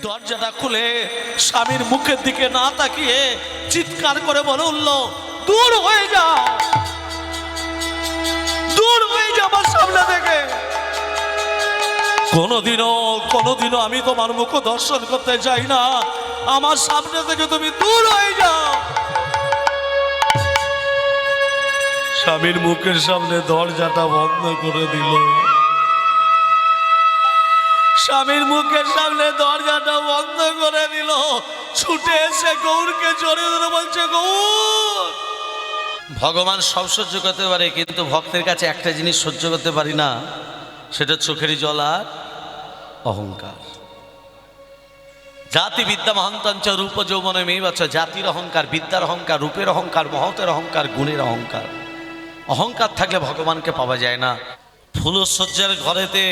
দরজাটা খুলে স্বামীর মুখের দিকে না তাকিয়ে চিৎকার করে বলে উঠল, দূর হয়ে যাও, দূর হয়ে যাও আমার সামনে থেকে। কোনোদিনও আমি তোমার মুখ দর্শন করতে চাই না, আমার সামনে থেকে তুমি দূর হয়ে যাও। স্বামীর মুখের সামনে দরজাটা বন্ধ করে দিল। স্বামীর মুখের সামনে দরজাটা বন্ধ করে দিল। ছুটে এসে গৌরকে জড়িয়ে ধরে বলছে, গৌর। ভগবান সব সহ্য করতে পারে, কিন্তু ভক্তের কাছে একটা জিনিস সহ্য করতে পারি না, সেটা চোখের জল আর অহংকার। জাতি বিদ্যা মহান্তঞ্চ রূপ যৌবনে মেয়েবাচ্চ। জাতির অহংকার, বিদ্যার অহংকার, রূপের অহংকার, মহতের অহংকার, গুণের অহংকার। অহংকার থাকলে ভগবানকে পাওয়া যায় না। ফুলশয্যার ঘরেতে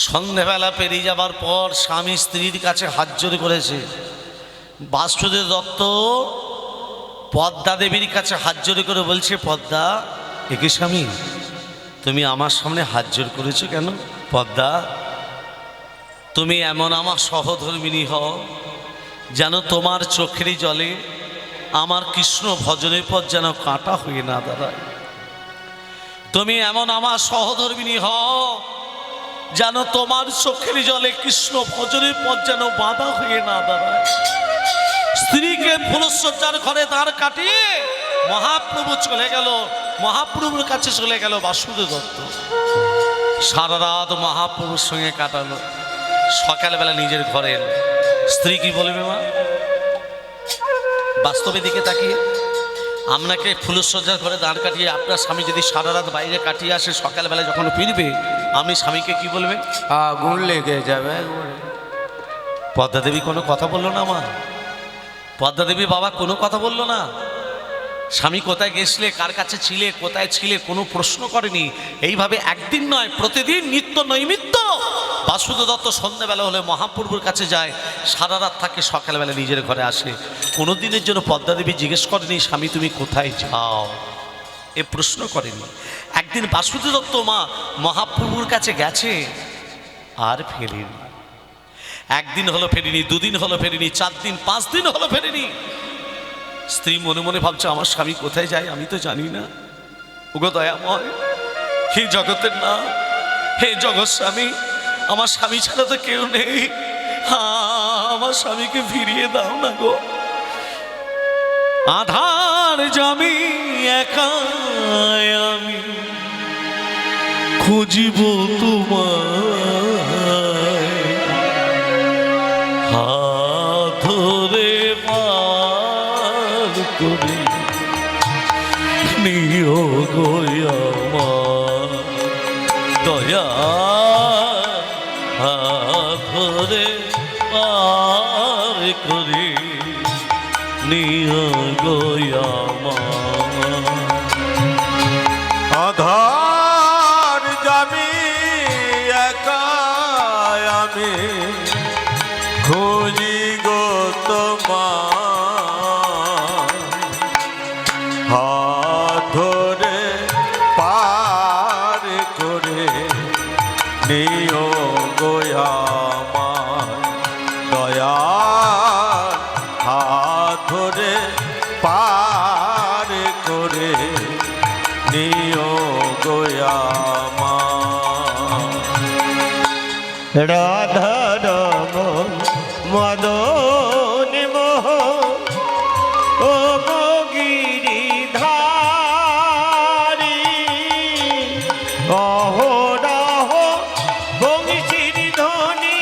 সন্ধ্যেবেলা পেরিয়ে যাবার পর স্বামী স্ত্রীর কাছে হাত জোড় করেছে। বাসুদেব দত্ত পদ্মা দেবীর কাছে হাত জোড় করে বলছে, পদ্মা, একে স্বামী তুমি আমার সামনে হাত জোড় করেছো কেন? পদ্মা, তুমি এমন আমার সহধর্মিণী হও যেন তোমার চোখেরই জলে আমার কৃষ্ণ ভজনের পর যেন কাঁটা হয়ে না দাঁড়ায়। তুমি এমন আমার সহধর্মিণী হও যেন তোমার চোখের জলে কৃষ্ণ ভজনের পর যেন বাধা হয়ে না দাঁড়ায়। স্ত্রীকে ফুলশয্যার ঘরে দাঁড় কাটিয়ে মহাপ্রভু চলে গেল, মহাপ্রভুর কাছে চলে গেল বাসুদেব দত্ত। সারা রাত মহাপ্রভুর সঙ্গে কাটালো। সকালবেলা নিজের ঘরে এলো। স্ত্রী কি বলবে মা? বাস্তবের দিকে তাকিয়ে আপনাকে ফুলশয্যার ঘরে দাঁড় কাটিয়ে আপনার স্বামী যদি সারা রাত বাইরে কাটিয়ে আসে, সকালবেলা যখন ফিরবে আপনি স্বামীকে কি বলবেন? আগুন লেগে যাবে। পদ্মা দেবী কোনো কথা বললো না মা? পদ্মা দেবী বাবা কোনো কথা বললো না? স্বামী কোথায় গেছিলে, কার কাছে ছিলে, কোথায় ছিলে, কোনো প্রশ্ন করেনি। এইভাবে একদিন নয়, প্রতিদিন নিত্য নৈমিত্য বাসুদেব দত্ত সন্ধ্যাবেলা হলে মহাপ্রভুর কাছে যায়, সারা রাত থাকে, সকালবেলা নিজের ঘরে আসে। কোনো দিনের জন্য পদ্মা দেবী জিজ্ঞেস করেনি, স্বামী তুমি কোথায় যাও, এ প্রশ্ন করেনি। একদিন বাসুদেব দত্ত মা মহাপ্রভুর কাছে গেছে আর ফেরেনি। একদিন হলো ফেরেনি, দুদিন হলো ফেরেনি, 4 দিন 5 দিন হলো ফেরেনি। স্ত্রী মনে মনে ভাবছে, আমার স্বামী কোথায় যায় আমি তো জানি না। ওগো দয়াময়, হে জগতের না, হে জগৎ স্বামী, আমার স্বামী ছাড়া তো কেউ নেই, আমার স্বামীকে ফিরিয়ে দাও না গো। আধার জামি একা আমি খুঁজিব তোমায়, হাত ধরে পার করে নিও গো আমার দয়া, হাত ধরে পার করে নিও গো আমার। আধার জামি একা আমি খুঁজি গো তোমার, হাত ধরে পার করে নিও গো আমার দয়া, হাত ধরে পার করে নিও গো আমার। রাধা রমন মদন মোহন ও গো গিরিধারী, অহরহ বংশীর ধ্বনি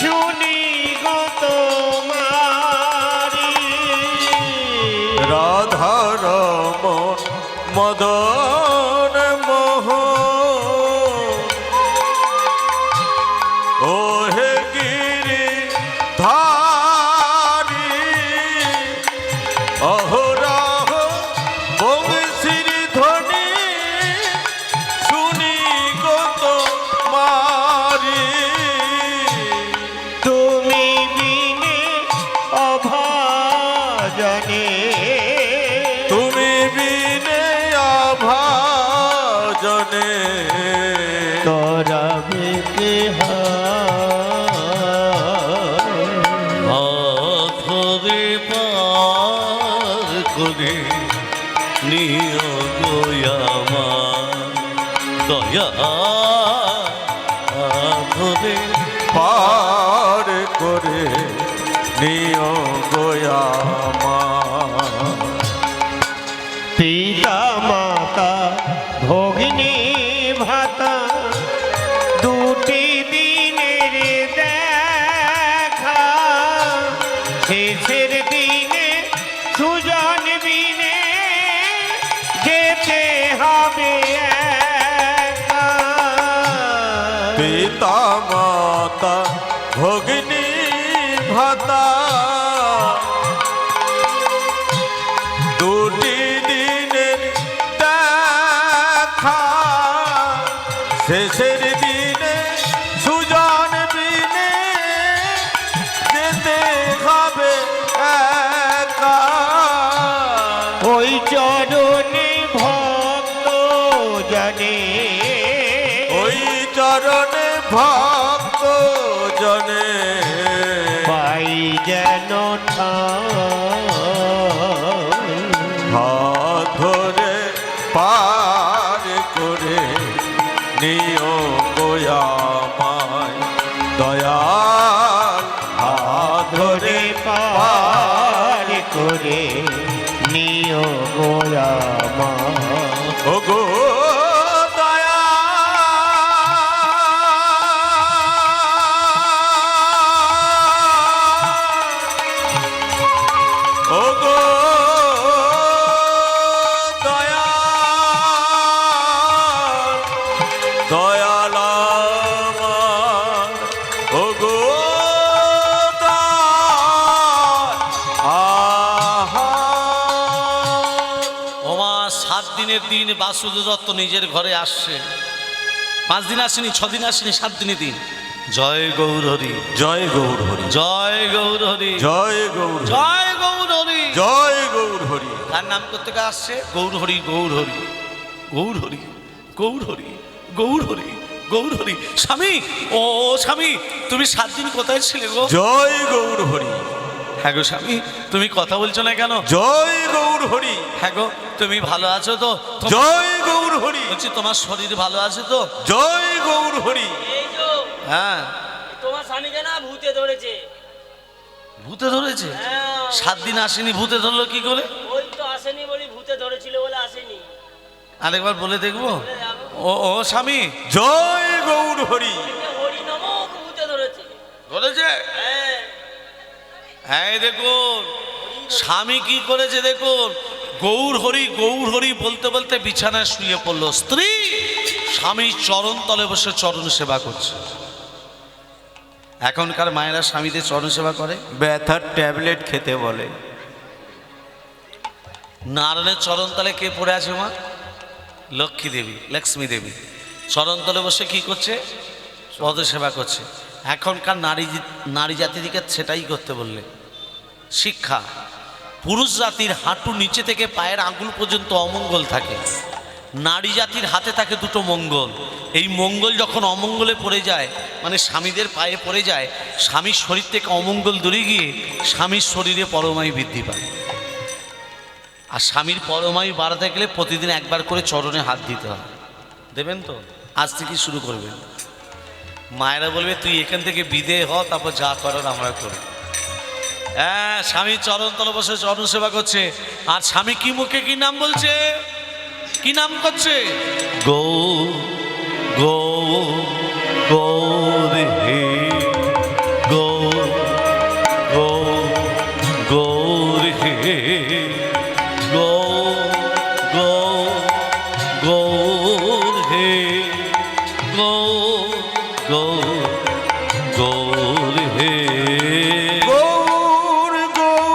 শুনি গো তোমারি। রাধা রমন মদন মোহন ও হে গিরিধারী, অহরহ বংশীর ধ্বনি শুনি গো তোমারি। তুমি বিনে অভাজনে, তুমি বিনে অভাজনে, তরাবে কে নিও গো আমার দয়া ধরে পার করে নিও গোয়ামা। পিতা মাতা ভগিনী ভাতা দুটি দিনের দেখা, শেষের দিনে সুজন বিনে যেতে হবে একা। পিতা মাতা ভগিনী ভাতা দুটি দিনের দেখা, শেষের দিনে সুজন বিনে যেতে হবে একা। ওই চরণে ভক্ত জানে, ওই চরণে ভক্ত জনে পাই যেন হাত ধরে পার করে নিও গোয়ামায় দয়াল। হাত ধরে পার করে নিও গোয়ামায় ও গো দিন বাসুদেব দত্ত নিজের ঘরে আসছে। 5 দিন আসেনি, 6 দিন আসেনি, 7 দিনের দিন। জয় গৌর হরি, জয় গৌর হরি, জয় গৌর হরি, জয় গৌর, জয় গৌর হরি, জয় গৌর হরি। তার নাম করতে আসছে গৌর হরি, গৌর হরি, গৌর হরি, গৌর হরি, গৌর হরি, গৌর হরি। স্বামী, ও স্বামী, তুমি 7 দিন কোথায় ছিলে গো? জয় গৌর হরি। হ্যাঁ গো স্বামী, তুমি কথা বলছো না কেন? জয় গৌর হরি। হ্যাঁ গো, তুমি ভালো আছো তো? জয় গৌর হরি। বলছি তোমার শরীর ভালো আছে তো? জয় গৌর হরি। এই তো হ্যাঁ, তোমার স্বামীকে না ভূতে ধরেছে। ভূতে ধরেছে? হ্যাঁ, 7 দিন আসেনি, ভূতে ধরলো কি করে? ওই তো আসেনি বলি, ভূতে ধরেছিল বলে আসেনি। আরেকবার বলে দেখবো। ও ও স্বামী, জয় গৌর হরি। হরি নমক ভূতে ধরেছে। ধরেছে? হ্যাঁ, হ্যাঁ দেখুন স্বামী কি করেছে দেখুন। গৌর হরি, গৌর হরি বলতে বলতে বিছানায় শুয়ে পড়লো। স্ত্রী স্বামীর চরণ তলে বসে চরণ সেবা করছে। এখনকার মায়েরা স্বামীদের চরণ সেবা করে, ব্যথার ট্যাবলেট খেতে বলে। নারায়ণের চরণ তলে কে পড়ে আছে মা? লক্ষ্মী দেবী, লক্ষ্মী দেবী চরণ তলে বসে কি করছে? পদ সেবা করছে। এখনকার নারী জাতিকে সেটাই করতে বললে। শিক্ষা, পুরুষ জাতির হাঁটু নিচে থেকে পায়ের আঙ্গুল পর্যন্ত অমঙ্গল থাকে, নারী জাতির হাতে থাকে 2টো মঙ্গল। এই মঙ্গল যখন অমঙ্গলে পড়ে যায়, মানে স্বামীদের পায়ে পড়ে যায়, স্বামীর শরীর থেকে অমঙ্গল দূরে গিয়ে স্বামীর শরীরে পরমায়ু বৃদ্ধি পায়। আর স্বামীর পরমায়ু বাড়াতে গেলে প্রতিদিন একবার করে চরণে হাত দিতে হয়। দেবেন তো? আজ থেকে শুরু করবেন। মায়েরা বলবে তুই এখান থেকে বিদেয় হ, তারপর যা করার আমরা করি। হ্যাঁ, স্বামী চরণ তলে বসে চরণ সেবা করছে। আর স্বামী কি মুখে কি নাম বলছে? কি নাম করছে? গৌ গৌ গৌর হে, গৌ গৌ গৌর হে, গৌ গৌ গৌর হে, গৌ গৌ গৌর হে। গৌর গৌর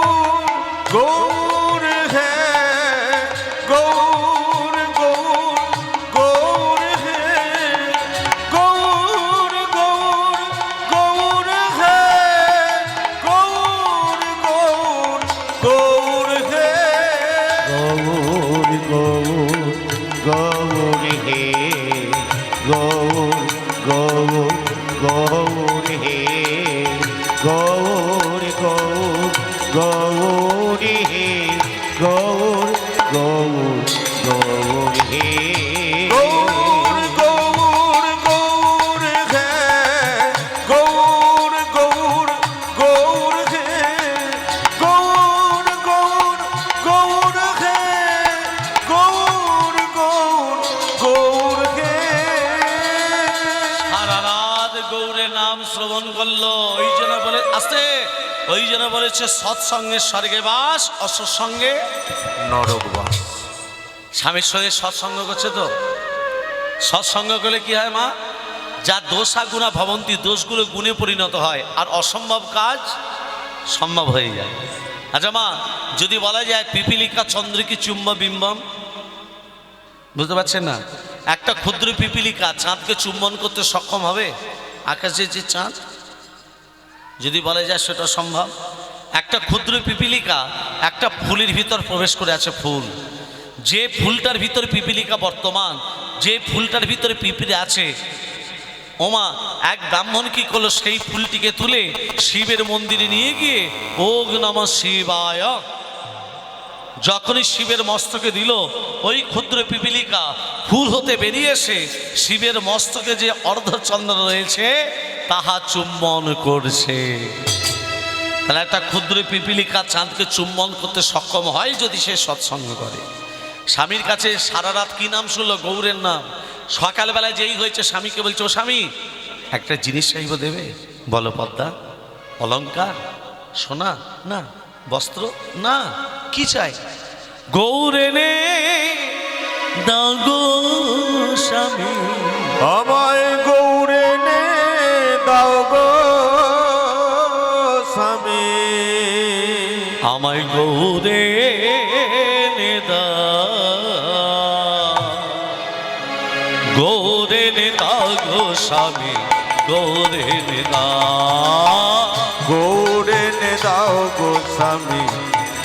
গৌর হে, গৌর গৌর গৌর হে, গৌর গৌর গৌর হে, গৌর গৌর গৌর হে, গৌর গৌর গৌর হে, গৌর গৌর গৌর হে, গৌর গৌর গৌর হে, গৌর গৌর হে গৌর গৌর গৌর হে গৌর গৌর গৌর হে গৌর গৌর গৌর হে গৌর গৌর গৌর হে সারা রাত গৌরের নাম শ্রবণ করলো, ওই জন্য বলে আসতে, ওই জন্য বলেছে সৎসঙ্গে স্বর্গে বাস, অসৎসঙ্গে নরকবাস। স্বামীর সঙ্গে সৎসঙ্গ করছে তো, সৎসঙ্গ করলে কি হয় মা, যা দোষা গুণা ভবন্তি, দোষগুলো গুণে পরিণত হয় আর অসম্ভব কাজ সম্ভব হয়ে যায়। আচ্ছা মা, যদি বলা যায় পিপিলিকা চন্দ্রকে চুম্ব বিম্বম, বুঝতে পারছেন না, একটা ক্ষুদ্র পিপিলিকা চাঁদকে চুম্বন করতে সক্ষম হবে? আকাশে যে চাঁদ, যদি বলা যায় সেটা সম্ভব? একটা ক্ষুদ্র পিপিলিকা একটা ফুলের ভিতর প্রবেশ করে আছে, ফুল, যে ফুলটার ভিতর পিপিলিকা বর্তমান, যে ফুলটার ভিতরে পিপিলি আছে, ওমা এক ব্রাহ্মণ কি করলো, সেই ফুলটিকে তুলে শিবের মন্দিরে নিয়ে গিয়ে ওম নমঃ শিবায় যখনই শিবের মস্তকে দিল, ওই ক্ষুদ্র পিপিলিকা ফুল হতে বেরিয়ে এসে শিবের মস্তকে যে অর্ধচন্দ্র রয়েছে তাহা চুম্বন করছে। তাহলে একটা ক্ষুদ্র পিপিলিকা চাঁদকে চুম্বন করতে সক্ষম হয় যদি সে সৎসঙ্গ করে। স্বামীর কাছে সারা রাত কি নাম শুনলো? গৌরের নাম। সকালবেলায় যেই হয়েছে স্বামীকে বলছে, ও স্বামী একটা জিনিস চাইব, দেবে? বলো পদ্মা। অলংকার, সোনা না, বস্ত্র না, কি চাই? গৌরে নে দাও গো স্বামী, আমায় গৌরে নে দাও গো স্বামী, আমায় গৌরে নে দাও, গৌরে নে দাও গো স্বামী, গৌরে নে দাও, গৌরে নে দাও গো স্বামী,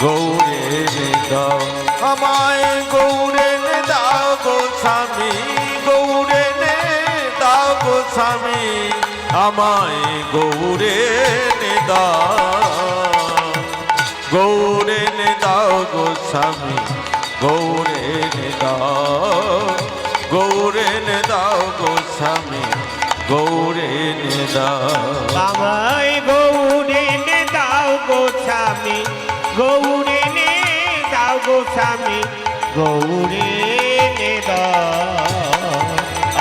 গৌরে নে দাও, আমায় গৌরে নে দাও গো স্বামী, গৌরে নে দাও গো স্বামী, আমায় গৌরে নে দাও, গৌরে নে দাও গো স্বামী, গৌরে নে দাও, গৌরে নে দাও গো স্বামী, গৌরে নে দাও। আমায় গৌরে নে দাও গো স্বামী, গৌরে নে দাও গো স্বামী, গৌরে নে দাও,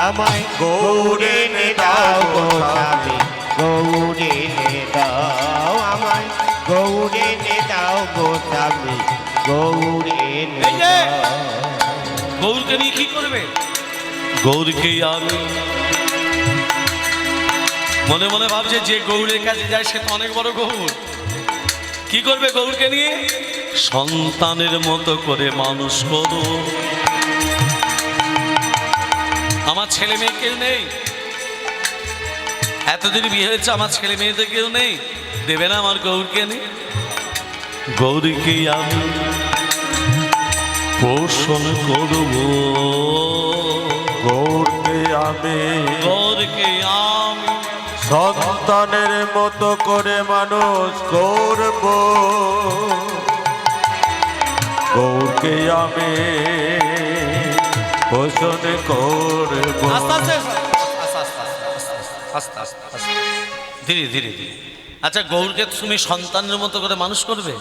আমায় গৌরে নে দাও গো স্বামী, গৌরে নে দাও, আমায় গৌরে নে দাও গো স্বামী, গৌরে নে এই যে, দাও। গৌরকে নিয়ে কি করবে? গৌরকে আমি মনে মনে ভাবছে যে গৌরের কাছে যায় সে তো অনেক বড় গৌর, কি করবে গৌরকে নিয়ে? সন্তানের মতো করে মানুষ করো। আমার ছেলে মেয়ে কেউ নেই, এতদিন বিয়ে হয়েছে, আমার ছেলে মেয়েদের কেউ নেই, দেবে না আমার গৌরকে নিয়ে? গৌরকে আমি পোষণ করব, গৌরকে আমি গৌরকে আমি সন্তানের মতো করে মানুষ করব, গৌরকে আমি পোষণ করব। আস্তে আস্তে আস্তে আস্তে আস্তে ধীরে ধীরে ধীরে। আচ্ছা গৌরকে তুমি সন্তানের মতো করে মানুষ করবে?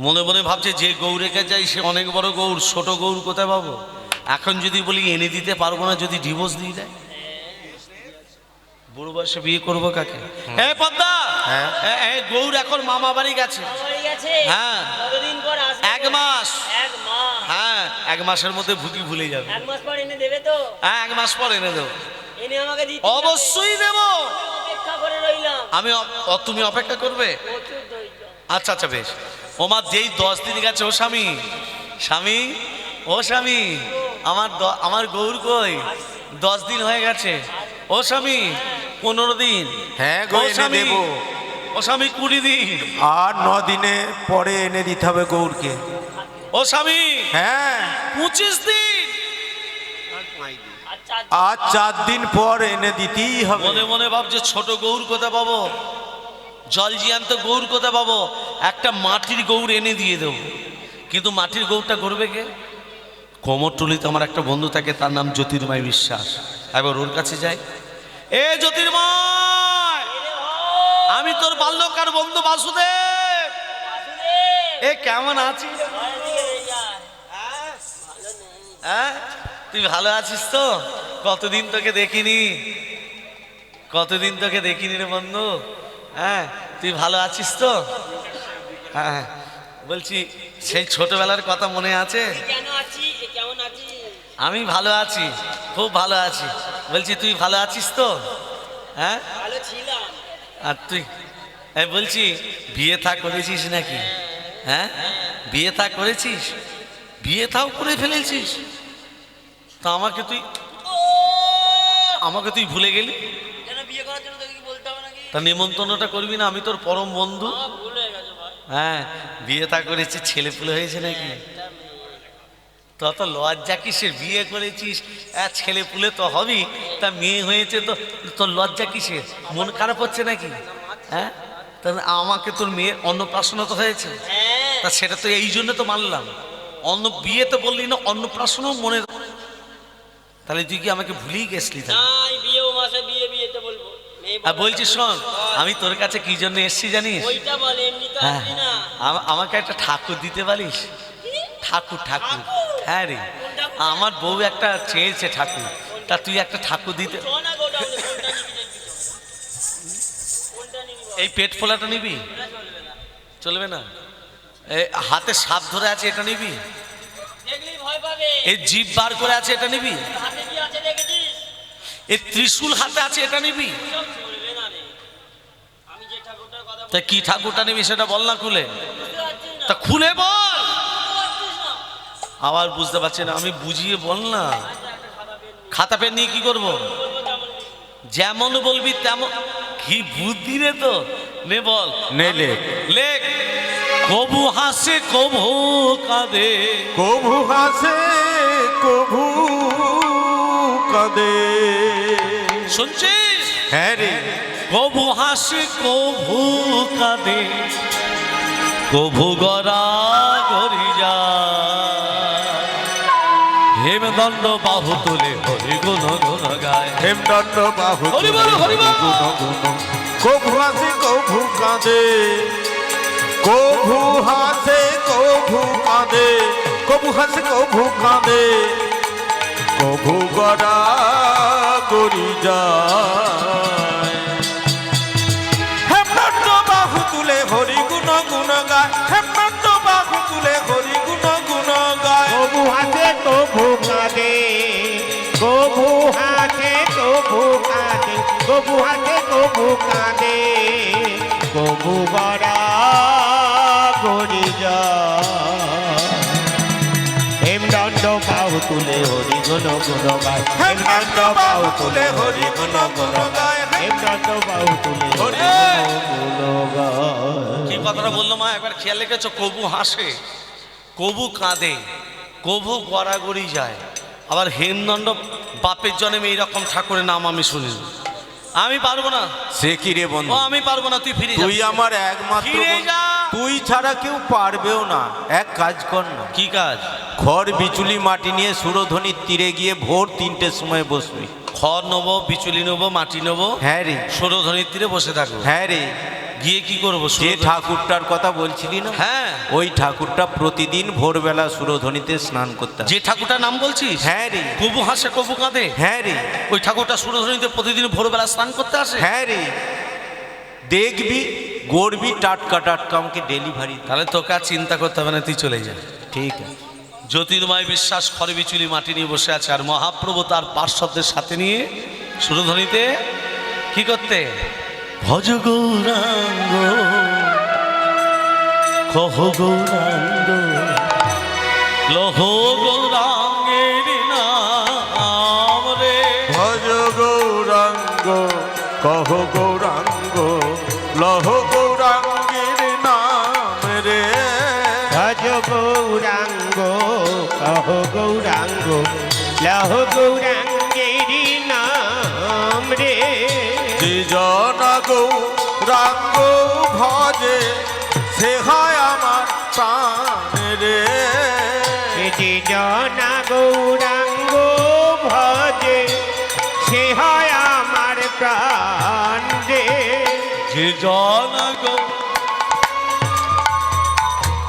মনে মনে ভাবছে যে গৌরেকে যাই সে অনেক বড় গৌর, ছোট গৌর কোথায় পাবো? এখন যদি বলি এনে দিতে পারবো না, যদি ডিভোর্স দিয়ে দেয়, বুড়ো বয়সে বিয়ে করবো কাকে? হ্যাঁ পদ্মা, হ্যাঁ। গৌর এখন মামা বাড়ি গেছে। বাড়ি গেছে? হ্যাঁ। কতদিন পর আসবে? 1 মাস। 1 মাস? হ্যাঁ 1 মাসের মধ্যে ভুকি ভুলে যাবে। 1 মাস পর এনে দেবে তো? হ্যাঁ 1 মাস পর এনে দেবো। এনে আমাকে দিতে অবশ্যই দেব। অপেক্ষা করে রইলাম। আমি তুমি অপেক্ষা করবে? প্রচুর ধৈর্য। আচ্ছা আচ্ছা বেশ। ওমা যেই 10 দিন গেছে, ও স্বামী, স্বামী, ও স্বামী, আমার গৌর কই? 10 দিন হয়ে গেছে। ও স্বামী 15 দিন। হ্যাঁ গো, ও এনে স্বামী, দেব। ও স্বামী 20 দিন। আর 9 দিনে পরে এনে দিতে হবে গৌরকে। ও স্বামী হ্যাঁ 25 দিন। আচ্ছা আর 4 দিন পর এনে দিতেই হবে। মনে মনে ভাবছে ছোট গৌর কোথায় পাবো, জল জিয়ান্ত গৌর কোথায় পাবো? একটা মাটির গৌর এনে দিয়ে দেবো, কিন্তু মাটির গৌরটা করবে কে? কোমরটুলিতে আমার একটা বন্ধু থাকে, তার নাম জ্যোতির্ময় বিশ্বাস। এবার ওর কাছে যাই, এ জ্যোতির্ময়, আমি তোর বাল্যকার বন্ধু বাসুদেব, এ কেমন আছিস? হ্যাঁ, তুই ভালো আছিস তো? কতদিন তোকে দেখিনি, কতদিন তোকে দেখিনি রে বন্ধু। হ্যাঁ, তুই ভালো আছিস তো? হ্যাঁ, বলছি সেই ছোটবেলার কথা মনে আছে? কেন আছি, কেমন আছি? আমি ভালো আছি, খুব ভালো আছি। বলছি তুই ভালো আছিস তো? হ্যাঁ, ভালো ছিলাম। আর তুই বলছি বিয়ে থা করেছিস নাকি? হ্যাঁ, বিয়ে থা করেছিস? বিয়ে থাও করে ফেলেছিস? তা আমাকে তুই ভুলে গেলি? কেন বিয়ে করার জন্য তোকে কি বলতে হবে নাকি? তা নিমন্ত্রণটা করবি না? আমি তোর পরম বন্ধু। ভুল হয়ে গেছে ভাই। হ্যাঁ, বিয়ে থা করেছিস, ছেলে পুলে হয়েছে নাকি? তত লজ্জা কিসের? বিয়ে করেছিস, ছেলে পুলে তো হবি, তা মেয়ে হয়েছে তো তোর লজ্জা কিসের? মন খারাপ হচ্ছে নাকি? হ্যাঁ, তা আমাকে তোর মেয়ের অন্নপ্রাশন তো হয়েছে, হ্যাঁ, তা সেটা তো এই জন্য তো মানলাম। বিয়ে তো বললি না, অন্নপ্রাশনও মনে, তাহলে তুই কি আমাকে ভুলেই গেছলি? তাহলে নাই বিয়ে ও মাসে বিয়ে তো বলবো। মেয়ে আর বলছি শোন, আমি তোর কাছে কি জন্য এসছি জানিস? ওইটা বলে, এমনি তো হ্যাঁ, আসবি না। আমাকে একটা ঠাকুর দিতে পারিস? ঠাকুর ঠাকুর, হ্যাঁ রে, আমার বউ একটা চেয়েছে ঠাকুর, তা তুই একটা ঠাকুর দিতে। সোনা গোডাউনে কোনটা নিবি দেখবি তো? কোনটা নিবি বল? এই পেট ফোলাটা নিবি? এটা চলবে না। চলবে না? এই হাতে সাপ ধরে আছে এটা নিবি? দেখলেই ভয় পাবে। এই জিভ বার করে আছে এটা নিবি? হাতে কি আছে দেখেছিস? এই ত্রিশূল হাতে আছে এটা নিবি? সব চলবে না রে। আমি যে ঠাকুরটার কথা তা কি ঠাকুরটা নিবি সেটা বল না খুলে। বুঝতে পারছিস না? তা খুলে বল। বুঝতে পারছিস না? আবার বুঝতে পারছি না, আমি বুঝিয়ে বল না। খাতা পেন নিয়ে কি করবো? যেমন বলবি তেমন। কি বুদ্ধি রে তো, নে বল। নেলে লেখ, কবু হাসে কবু কাঁদে, কভু হাসে কভু কাঁদে। শুনছিস? হ্যাঁ রে, কবু হাসে কবু কাঁদে, কবু গড়া গড়ি যা, হেমদণ্ড বাহু তুলে হরি গুণ গুণ গায়। হেমদণ্ড বাহু হরি বল, হরি বল। গুণ গুণ। কভু হাসে কভু কাঁদে, কভু হাসে কভু কাঁদে, কভু হাসে কভু কাঁদে, কভু গড়া গড়ি যায়। হেমদণ্ড বাহু তুলে হরি গুণ গুণ গায়, হেমদণ্ড বাহু তুলে হরি গুণ গুণ গায়। কবু হাসে কবু কাঁদে, কবু হাসে কবু কাঁদে, কবু হাসে কবু কাঁদে, কবু গড়া গড়ি যায়। হেমদণ্ড বাহু তুলে হরি গুণ গুণ গায়, হেমদণ্ড বাহু তুলে হরি গুণ গুণ গায়। হেমদণ্ড বাহু তুলে হরি গুণ গায়। কি কথাটা বললো মা একবার খেয়াল রেখেছ? কবু হাসে কবু কাঁদে, কবু গড়াগড়ি যায়। আবার হেমদণ্ড বাপের জন্মে এইরকম ঠাকুরের নাম আমি শুনিনি। আমি পারবো না। সে কি রে বন্ধু, ও আমি পারবো না, তুই ফিরে যা। তুই আমার একমাত্র ফিরে বন্ধু। যা। তুই ছাড়া কেউ পারবেও না। এক কাজ কর না, কি কাজ? খড় বিচুলি মাটি নিয়ে সুরধ্বনির তীরে গিয়ে ভোর 3টের সময় বসবি। খড় নেবো, বিচুলি নেবো, মাটি নেবো, হ্যাঁ রে, সৌরধ্বনির তীরে বসে থাকবো। হ্যাঁ রে, গিয়ে কি করবো? যে সৌরধ্বনি- ঠাকুরটার কথা বলছিলি না, হ্যাঁ, ওই ঠাকুরটা প্রতিদিন ভোরবেলা সুরধ্বনিতে স্নান করতে আসে। যে ঠাকুরটার নাম বলছিস? হ্যাঁ রে, কবু হাসে কবু কাঁদে, হ্যাঁ রে, ওই ঠাকুরটা সৌরধ্বনিতে প্রতিদিন ভোরবেলা স্নান করতে আসে। হ্যাঁ রে, দেখবি গড়বি টাটকা টাটকা আমাকে ডেলিভারি। তাহলে তোকে আর চিন্তা করতে হবে না, তুই চলে যা। ঠিক আছে। জ্যোতির্ময় বিশ্বাস খড় বিচুলি মাটি নিয়ে বসে আছে, আর মহাপ্রভু তার পার্শ্বদের সাথে নিয়ে সুরধ্বনিতে কি করতে? ভজ গৌরাঙ্গ কহ গৌরাঙ্গ লহ গৌরাঙ্গের নাম রে। ভজ গৌরাঙ্গ কহ গৌরাঙ্গ লহ গৌরাঙ্গের নাম রে। ভজ গৌরাঙ্গ কহ গৌরাঙ্গ লহ গৌরাঙ্গেরি নাম রে। যে জন গৌরাঙ্গ ভজে সে হয় আমার প্রাণ রে। যে জনা গৌরাঙ্গ ভজে সে হয় আমার প্রাণ রে। যে জন গো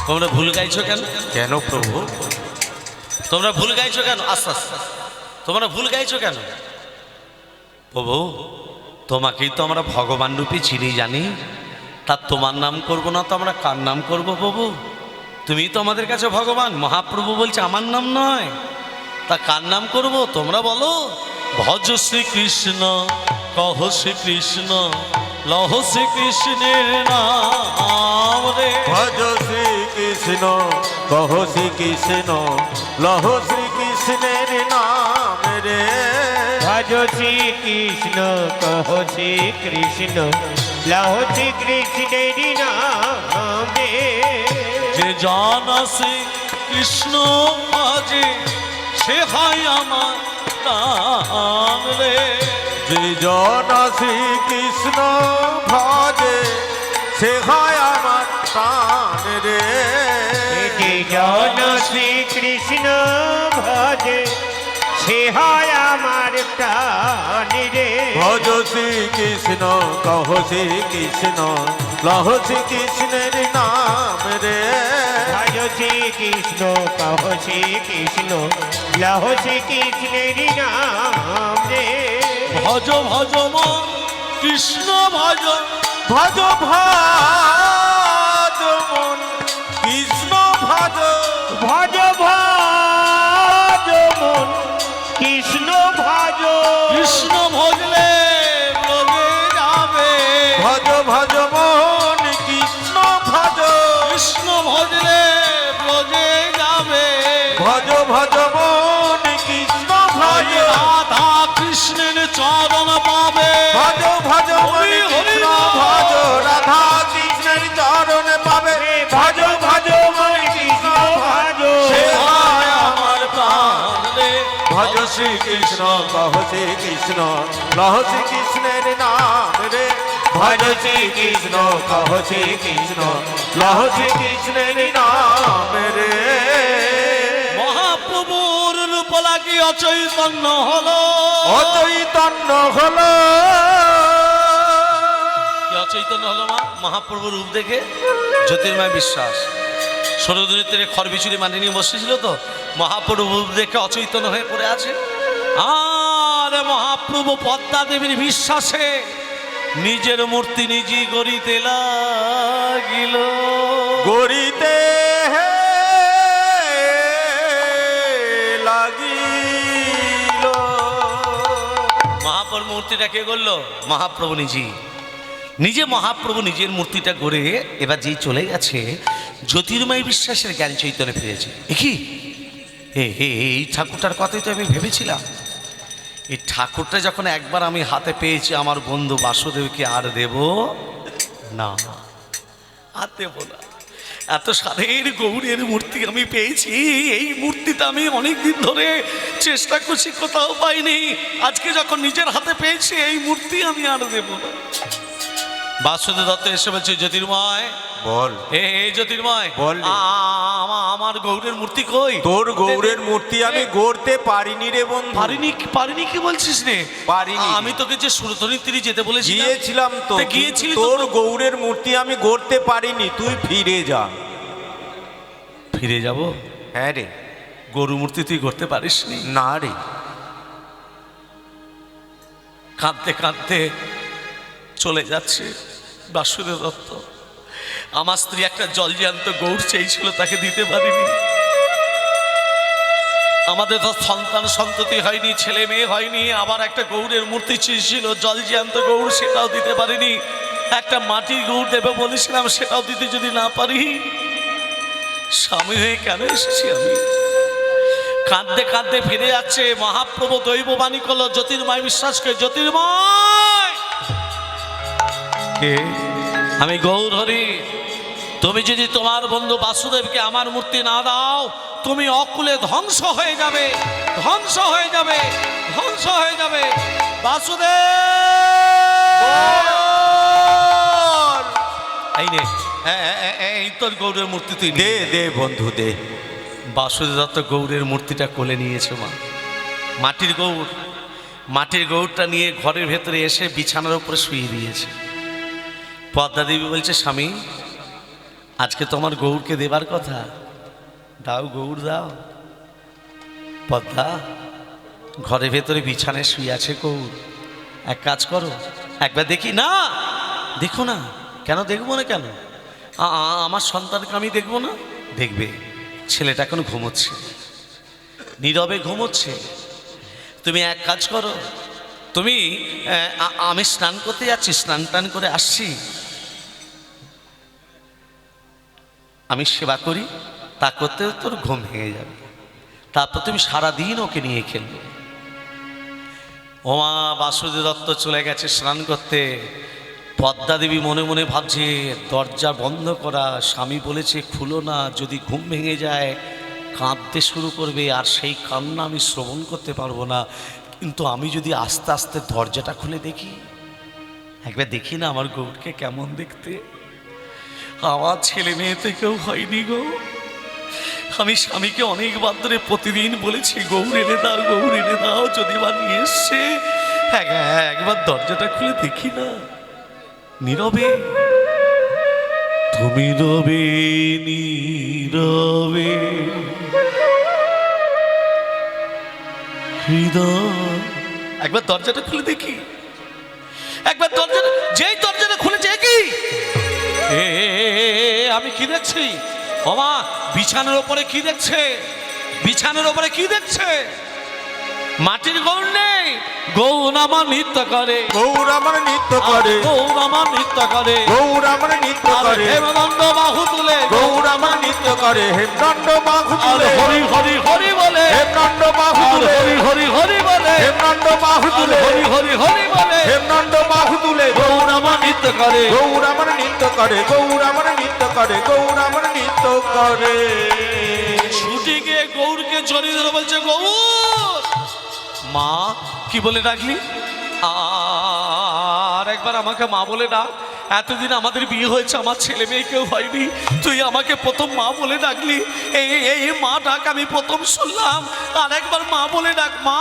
তোমরা ভুল গাইছো কেন? কেন প্রভু? তোমরা ভুল গাইছো কেন? আস্তে আস্তে তোমরা ভুল গাইছো কেন? প্রভু তোমাকেই তো আমরা ভগবান রূপে চিনি জানি, তা তোমার নাম করব না তো আমরা কার নাম করব প্রভু? তুমি তো আমাদের কাছে ভগবান। মহাপ্রভু বলছে আমার নাম নয়, তা কার নাম করব তোমরা বলো? ভজ শ্রীকৃষ্ণ কহ শ্রীকৃষ্ণ লহ শ্রীকৃষ্ণের নাম রে। ভজ শ্রীকৃষ্ণ কহ শ্রীকৃষ্ণ লহ শ্রীকৃষ্ণের নাম রে। ভজ শ্রীকৃষ্ণ কহ শ্রীকৃষ্ণ লহ শ্রীকৃষ্ণের নাম রে। যে জানা শ্রী কৃষ্ণ আজে সে হয় আমার প্রাণ রে। যে জন শ্রীকৃষ্ণ ভজে সে হয় আমার প্রাণ রে। যে জন শ্রীকৃষ্ণ ভজে সে হয় আমার প্রাণ রে। ভজ শ্রীকৃষ্ণ কহ শ্রীকৃষ্ণ লহ শ্রীকৃষ্ণের নাম রে। ভজ শ্রীকৃষ্ণ কহ শ্রীকৃষ্ণ লহ শ্রীকৃষ্ণের নাম রে। ভজ ভজ মন কৃষ্ণ ভজ। ভজ ভজ মন কৃষ্ণ ভজ। ভজ ভজ মন কৃষ্ণ ভজ। কৃষ্ণ ভজলে ব্রজে যাবে। ভজ ভজ মন কৃষ্ণ ভজ। কৃষ্ণ ভজলে ব্রজে যাবে। ভজ ভজ মন কৃষ্ণ ভজ। রাধা কৃষ্ণের চরণ পাবে। ভজ ভজ মন হরি হরি কৃষ্ণ ভজ। রাধা কৃষ্ণের চরণ পাবে। ভজ ভজ মন কৃষ্ণ ভজ। সে হয় আমার প্রাণ রে। ভজ শ্রীকৃষ্ণ কহ শ্রীকৃষ্ণ লহ শ্রীকৃষ্ণের নাম রে। ভজ শ্রীকৃষ্ণ কহ শ্রীকৃষ্ণ লহ শ্রীকৃষ্ণের নাম রে। মহাপ্রভুর রূপ লাগি অচৈতন্য হলো। অচৈতন্য হলো। কি অচৈতন্য হলো মা? মহাপ্রভুর রূপ দেখে জ্যোতির্ময় বিশ্বাস ষোলদরিদ্রের খড় বিচুরি মানে নিয়ে বসেছিল, তো মহাপ্রভু রূপ দেখে অচৈতন্য হয়ে পড়ে আছে। আর মহাপ্রভু পদ্মা দেবীর বিশ্বাসে নিজের মূর্তি নিজেই গড়িতে লাগিল। গড়িতে লাগিল। মহাপ্রভু মূর্তিটা কে গড়ল? মহাপ্রভু নিজে মহাপ্রভু নিজের মূর্তিটা গড়ে এবার যেই চলে গেছে, জ্যোতির্ময় বিশ্বাসের জ্ঞান চৈতন্য ফিরেছে। কি এই ঠাকুরটার কথাই তো আমি ভেবেছিলাম। এই ঠাকুরটা যখন একবার আমি হাতে পেয়েছি, আমার বন্ধু বাসুদেবকে আর দেব না, আর দেব না। এত সাধের গৌরের মূর্তি আমি পেয়েছি, এই মূর্তিটা আমি অনেক দিন ধরে চেষ্টা করছি, কোথাও পাইনি। আজকে যখন নিজের হাতে পেয়েছি, এই মূর্তি আমি আর দেব না। বাসুদেব দত্ত এসে বলছে, জ্যোতির্ময় বল। এই জ্যোতির্ময় বল রে। আমার গৌরের মূর্তি কই? তোর গৌরের মূর্তি আমি গড়তে পারিনি রে বন্ধু। পারিনি কি বলছিস রে? পারিনি। আমি তোকে যে সুরধনির তীরে যেতে বলেছি, গিয়েছিলাম তো, গিয়েছিলি তোর গৌরের মূর্তি আমি গড়তে পারিনি। তুই ফিরে যা। ফিরে যাব? হ্যাঁ রে। গরু মূর্তি তুই করতে পারিসনি? না রে। কাঁদতে কাঁদতে চলে যাচ্ছে বাসুদেব দত্ত। আমার স্ত্রী একটা জলজ্যান্ত গৌর চেয়েছিল, তাকে দিতে পারিনি। আমাদের তো সন্তান সন্ততি হয়নি, ছেলে মেয়ে হয়নি, আবার একটা গৌরের মূর্তি চেয়েছিল জলজ্যান্ত গৌর, সেটাও দিতে পারিনি। একটা মাটির গৌর দেবে বলেছিলাম, সেটাও দিতে যদি না পারি, স্বামী হয়ে কেন এসেছি আমি? কাঁদতে কাঁদতে ফিরে যাচ্ছে। মহাপ্রভু দৈববাণী করলো জ্যোতির্ময় বিশ্বাসকে, জ্যোতির্ময় কে? আমি গৌর হরি। তুমি যদি তোমার বন্ধু বাসুদেবকে আমার মূর্তি না দাও, তুমি অকুলে ধ্বংস হয়ে যাবে, ধ্বংস হয়ে যাবে, ধ্বংস হয়ে যাবে। বাসুদেব এই নে, এই তোর গৌরের মূর্তি তুই দে দে বন্ধু দে। বাসুদেব দত্ত গৌড়ের মূর্তিটা কোলে নিয়েছে মা, মাটির গৌড়, মাটির গৌড়টা নিয়ে ঘরের ভেতরে এসে বিছানার উপরে শুয়ে দিয়েছে। পদ্মা দেবী বলছে, স্বামী আজকে তোমার গৌড়কে দেবার কথা, দাও গৌড় দাও। পদ্মা ঘরের ভেতরে বিছানায় শুয়ে আছে গৌড়, এক কাজ করো একবার দেখি। না দেখো না, কেন দেখবো না, কেন আমার সন্তানকে আমি দেখবো না? দেখবে, ছেলেটা এখন ঘুমোচ্ছে, নীরবে ঘুমোচ্ছে। তুমি এক কাজ করো, তুমি আমি স্নান করতে যাচ্ছি, স্নান টান করে আসছি, আমি সেবা করি, তা করতে তোর ঘুম ভেঙে যাবে, তারপর তুমি সারাদিন ওকে নিয়ে খেলবে। ওমা বাসুদেব দত্ত চলে গেছে স্নান করতে। পদ্মা দেবী মনে মনে ভাবছে, দরজা বন্ধ করা, স্বামী বলেছে খুলো না, যদি ঘুম ভেঙে যায় কাঁদতে শুরু করবে, আর সেই কান্না আমি শ্রবণ করতে পারবো না। কিন্তু আমি যদি আস্তে আস্তে দরজাটা খুলে দেখি, একবার দেখি না আমার গৌরকে কেমন দেখতে। আমার ছেলে মেয়েতে কেউ হয়নি গো। আমি স্বামীকে অনেকবার ধরে প্রতিদিন বলেছি গৌর এনে দাও, গৌর এনে দাও, যদি বা নিয়ে এসছে একবার দরজাটা খুলে দেখি না। নীরবে, তুমি রবে নীরবে হৃদয়, একবার দরজাটা খুলে দেখি, একবার দরজাটা, যেই দরজাটা খুলেছে কি আমি কি দেখছি? ওমা বিছানার ওপরে কি দেখছে? বিছানার ওপরে কি দেখছে? মাটির গৌর নেই, গৌর আমার নৃত্য করে, গৌর আমার নৃত্য করে, গৌর আমার নৃত্য করে, গৌর আমার নৃত্য করে, হেমদণ্ড বাহু তুলে গৌর আমার নৃত্য করে, হেমদণ্ড বাহু তুলে, হরি হরি হরি বলে, হেমদণ্ড বাহু তুলে, হরি হরি হরি বলে, হেমদণ্ড বাহু তুলে, হরি হরি হরি বলে, হেমদণ্ড বাহু তুলে, গৌর আমার নৃত্য করে, গৌর আমার নৃত্য করে, গৌর আমার নৃত্য করে, গৌর আমার নৃত্য করে। ছুটি গিয়ে গৌরকে জড়িয়ে ধরে বলছে, গৌর মা, কি বলে ডাকলি? আর একবার আমাকে মা বলে ডাক। এতদিন আমাদের বিয়ে হয়েছে, আমার ছেলে মেয়ে কেউ হয়নি, তুই আমাকে প্রথম মা বলে ডাকলি। এই মা ডাক আমি প্রথম শুনলাম, আর একবার মা বলে ডাক। মা,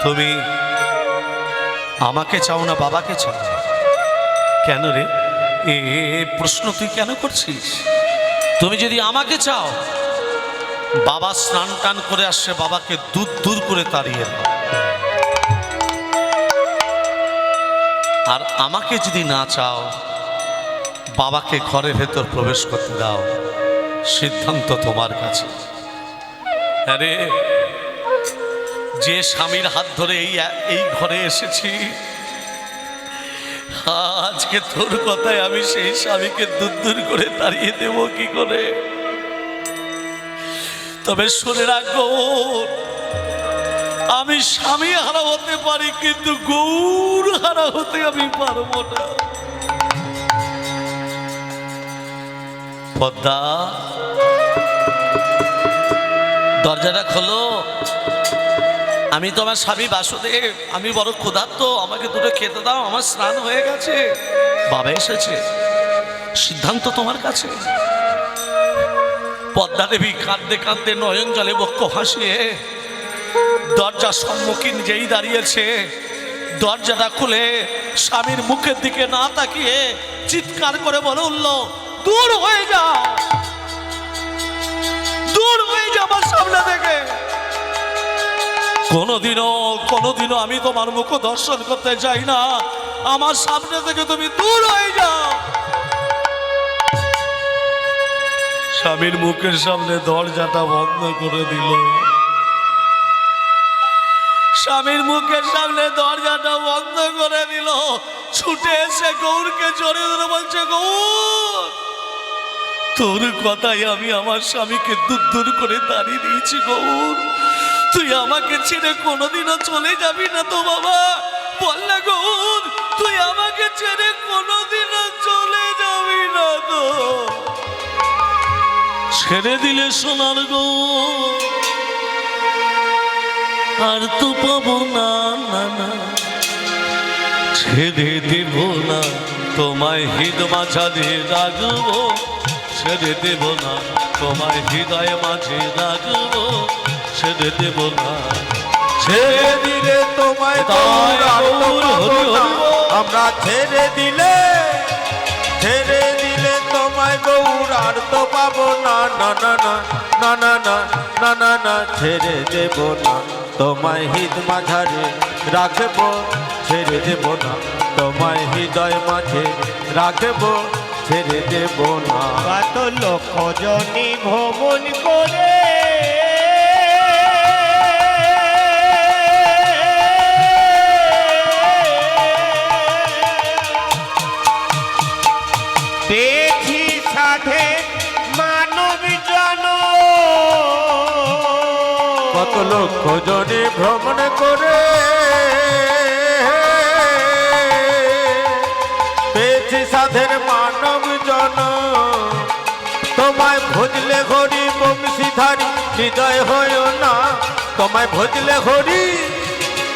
তুমি আমাকে চাও না বাবাকে চাও? কেন রে এ প্রশ্ন তুই কেন করছিস? তুমি যদি আমাকে চাও, বাবা স্নান টান করে আসছে, বাবাকে দূর দূর করে তাড়িয়ে দাও। আর আমাকে যদি না চাও, বাবাকে ঘরের ভেতর প্রবেশ করতে দাও, সিদ্ধান্ত তোমার কাছে। আরে যে স্বামীর হাত ধরে এই ঘরে এসেছি, আজকে তোর কথায় আমি সেই স্বামীকে দূর দূর করে তাড়িয়ে দেব কি করে? তবে শুনে রাখো, আমি স্বামী হারা হতে পারি, কিন্তু গৌর হারা হতে আমি পারবো না। পদ্মা, দরজাটা খোলো, আমি তোমার স্বামী বাসুদেব, আমি বড় ক্ষুধার্ত, আমাকে দুটো খেতে দাও, আমার স্নান হয়ে গেছে, বাবা এসেছে, সিদ্ধান্ত তোমার কাছে। পদ্মা দেবী কাঁদতে কাঁদতে নয়ন জলে বক্ষ ভাসিয়ে দরজার সম্মুখীন যেই দাঁড়িয়েছে, দরজাটা খুলে স্বামীর মুখের দিকে না তাকিয়ে চিৎকার করে বলে উঠল, দূর হয়ে যাও, দূর হয়ে যাও আমার সামনে থেকে। কোনোদিনও আমি তোমার মুখ দর্শন করতে চাই না, আমার সামনে থেকে তুমি দূর হয়ে যাও। স্বামীর মুখের সামনে দরজাটা বন্ধ করে দিল, স্বামীর মুখের সামনে দরজাটা বন্ধ করে দিল। ছুটে এসে গৌরকে জড়িয়ে ধরে বলছে, গৌর তোর কথাই আমি আমার স্বামীকে দূর দূর করে তাড়িয়ে দিয়েছি। গৌর তুই আমাকে ছেড়ে কোনোদিনও চলে যাবি না তো বাবা? বল না গৌর, তুই আমাকে ছেড়ে কোনোদিনও চলে যাবি না তো? ছেড়ে দিলে সোনার গৌর আর তো পাবো না, না না ছেড়ে দেব না তোমায়, হিদ মাঝারে রাখবো ছেড়ে দেব না, তোমায় হৃদয় মাঝে রাখবো, ছেড়ে দেব না। ছেড়ে দিলে তোমায় গৌর আর তো পাবো না, আমরা ছেড়ে দিলে তোমায় গৌর আর তো পাবো না, না না না না না না না না না, ছেড়ে দেব না, তোমায় হৃদ মাঝারে রাখবো, ছেড়ে দেব না, তোমায় হৃদয় মাঝে রাখবো, ছেড়ে দেব না। কত লক্ষ জনি ভ্রমণ করে পেয়েছি সাধে মানব জন, কত লক্ষ জনে ভ্রমণ করে পেয়েছি সাধের মানব জন, তোমায় ভজলে হরি বংশীধারী হৃদয় হয় না, তোমায় ভজলে হরি,